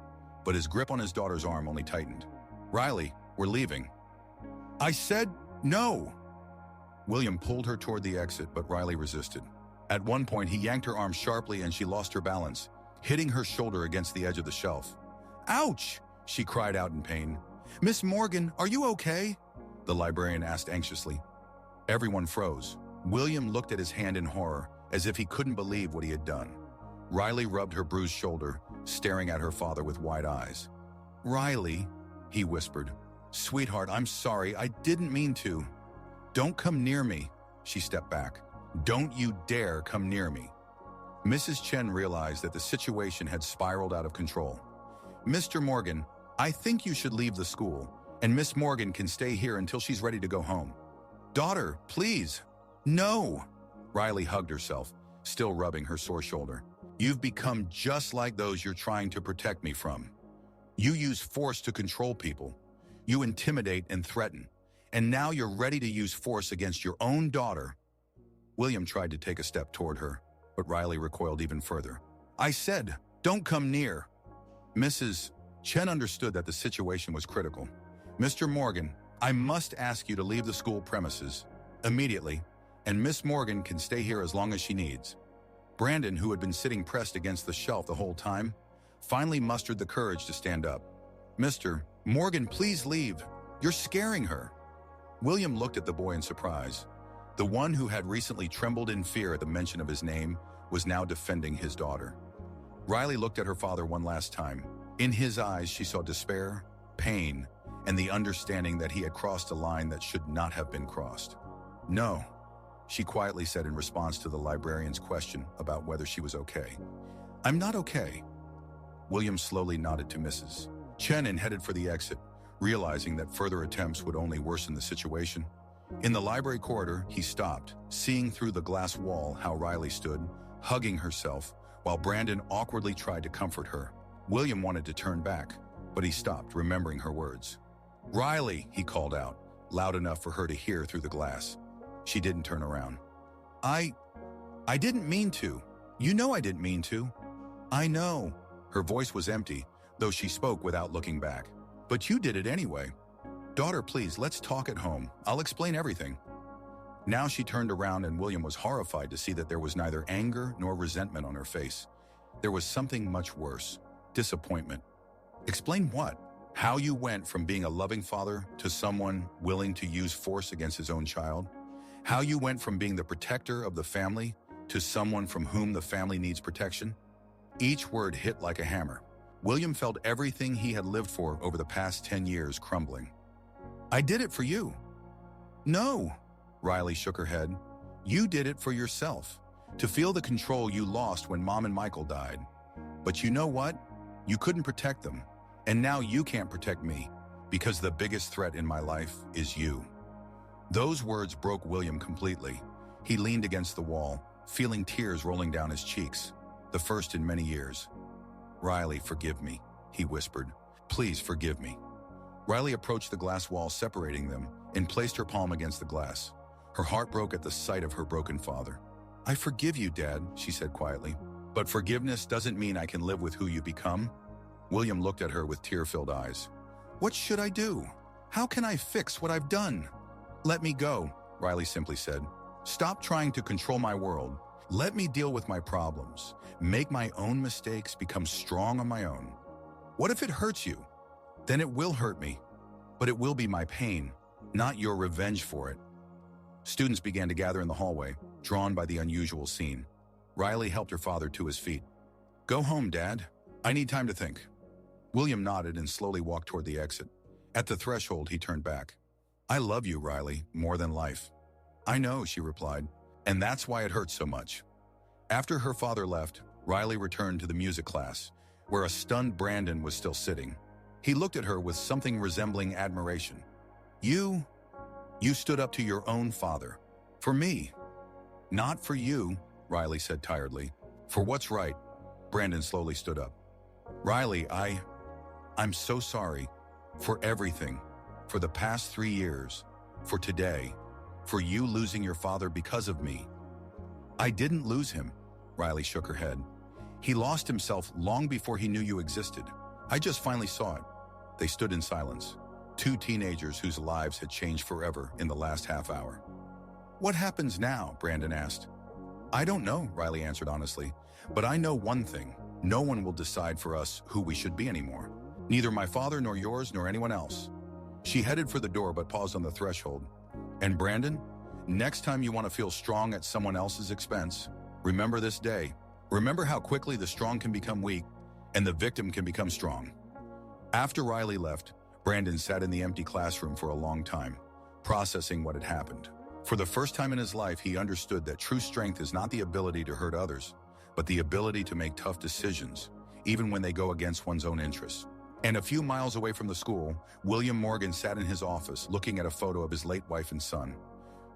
but his grip on his daughter's arm only tightened. Riley, we're leaving. I said no. William pulled her toward the exit, but Riley resisted. At one point, he yanked her arm sharply and she lost her balance, hitting her shoulder against the edge of the shelf. Ouch! She cried out in pain. "Miss Morgan, are you okay?" the librarian asked anxiously. Everyone froze. William looked at his hand in horror, as if he couldn't believe what he had done. Riley rubbed her bruised shoulder, staring at her father with wide eyes. "Riley," he whispered. "Sweetheart, I'm sorry, I didn't mean to." "Don't come near me," she stepped back. "Don't you dare come near me." Mrs. Chen realized that the situation had spiraled out of control. "Mr. Morgan, I think you should leave the school, and Miss Morgan can stay here until she's ready to go home." "Daughter, please." "No." Riley hugged herself, still rubbing her sore shoulder. "You've become just like those you're trying to protect me from. You use force to control people. You intimidate and threaten. And now you're ready to use force against your own daughter." William tried to take a step toward her, but Riley recoiled even further. "I said, don't come near." Mrs. Chen understood that the situation was critical. "Mr. Morgan, I must ask you to leave the school premises immediately, and Miss Morgan can stay here as long as she needs." Brandon, who had been sitting pressed against the shelf the whole time, finally mustered the courage to stand up. "Mr. Morgan, please leave. You're scaring her." William looked at the boy in surprise. The one who had recently trembled in fear at the mention of his name was now defending his daughter. Riley looked at her father one last time. In his eyes, she saw despair, pain, and the understanding that he had crossed a line that should not have been crossed. "No," she quietly said in response to the librarian's question about whether she was okay. "I'm not okay." William slowly nodded to Mrs. Chen and headed for the exit, realizing that further attempts would only worsen the situation. In the library corridor, he stopped, seeing through the glass wall how Riley stood, hugging herself, while Brandon awkwardly tried to comfort her. William wanted to turn back, but he stopped, remembering her words. "Riley," he called out, loud enough for her to hear through the glass. She didn't turn around. I didn't mean to. You know I didn't mean to." "I know." Her voice was empty, though she spoke without looking back. "But you did it anyway." "Daughter, please, let's talk at home. I'll explain everything." Now she turned around and William was horrified to see that there was neither anger nor resentment on her face. There was something much worse. Disappointment. "Explain what?" "How you went from being a loving father to someone willing to use force against his own child. How you went from being the protector of the family to someone from whom the family needs protection." Each word hit like a hammer. William felt everything he had lived for over the past 10 years crumbling. "I did it for you." "No," Riley shook her head. "You did it for yourself, to feel the control you lost when Mom and Michael died. But you know what? You couldn't protect them, and now you can't protect me, because the biggest threat in my life is you." Those words broke William completely. He leaned against the wall, feeling tears rolling down his cheeks, the first in many years. "Riley, forgive me," he whispered. "Please forgive me." Riley approached the glass wall separating them and placed her palm against the glass. Her heart broke at the sight of her broken father. "I forgive you, Dad," she said quietly. "But forgiveness doesn't mean I can live with who you become." William looked at her with tear-filled eyes. "What should I do? How can I fix what I've done?" "Let me go," Riley simply said. "Stop trying to control my world. Let me deal with my problems, make my own mistakes, become strong on my own. What if it hurts you? Then it will hurt me, but it will be my pain, not your revenge for it." Students began to gather in the hallway, drawn by the unusual scene. Riley helped her father to his feet. "Go home, Dad. I need time to think." William nodded and slowly walked toward the exit. At the threshold, he turned back. "I love you, Riley, more than life." "I know," she replied, "and that's why it hurts so much." After her father left, Riley returned to the music class, where a stunned Brandon was still sitting. He looked at her with something resembling admiration. You stood up to your own father. For me." "Not for you," Riley said tiredly. "For what's right." Brandon slowly stood up. "Riley, I'm so sorry. For everything. For the past 3 years. For today. For you losing your father because of me." "I didn't lose him," Riley shook her head. "He lost himself long before he knew you existed. I just finally saw it." They stood in silence, two teenagers whose lives had changed forever in the last half hour. "What happens now?" Brandon asked. "I don't know," Riley answered honestly. "But I know one thing. No one will decide for us who we should be anymore. Neither my father nor yours nor anyone else. She headed for the door but paused on the threshold. And Brandon, next time you want to feel strong at someone else's expense, remember this day. Remember how quickly the strong can become weak and the victim can become strong. After Riley left, Brandon sat in the empty classroom for a long time, processing what had happened. For the first time in his life, he understood that true strength is not the ability to hurt others, but the ability to make tough decisions, even when they go against one's own interests. And a few miles away from the school, William Morgan sat in his office looking at a photo of his late wife and son.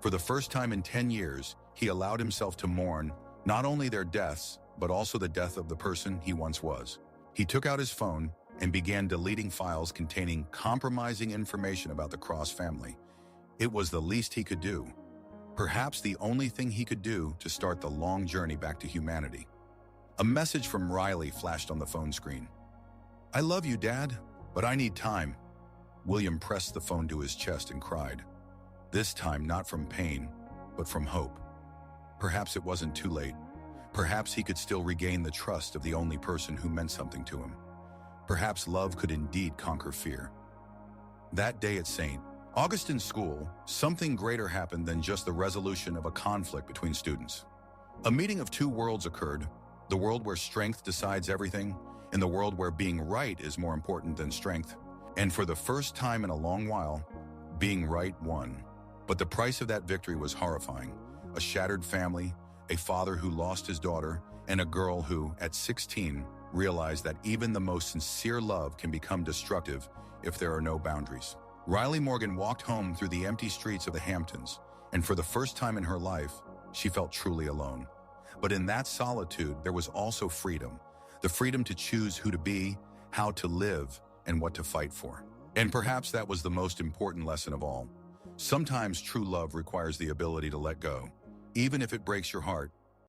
For the first time in 10 years, he allowed himself to mourn not only their deaths, but also the death of the person he once was. He took out his phone and began deleting files containing compromising information about the Cross family. It was the least he could do. Perhaps the only thing he could do to start the long journey back to humanity. A message from Riley flashed on the phone screen. "I love you, Dad, but I need time." William pressed the phone to his chest and cried. This time not from pain, but from hope. Perhaps it wasn't too late. Perhaps he could still regain the trust of the only person who meant something to him. Perhaps love could indeed conquer fear. That day at St. Augustine's School, something greater happened than just the resolution of a conflict between students. A meeting of two worlds occurred, the world where strength decides everything, and the world where being right is more important than strength. And for the first time in a long while, being right won. But the price of that victory was horrifying. A shattered family, a father who lost his daughter, and a girl who, at 16, realized that even the most sincere love can become destructive if there are no boundaries. Riley Morgan walked home through the empty streets of the Hamptons, and for the first time in her life, she felt truly alone. But in that solitude, there was also freedom. The freedom to choose who to be, how to live, and what to fight for. And perhaps that was the most important lesson of all. Sometimes true love requires the ability to let go, even if it breaks your heart.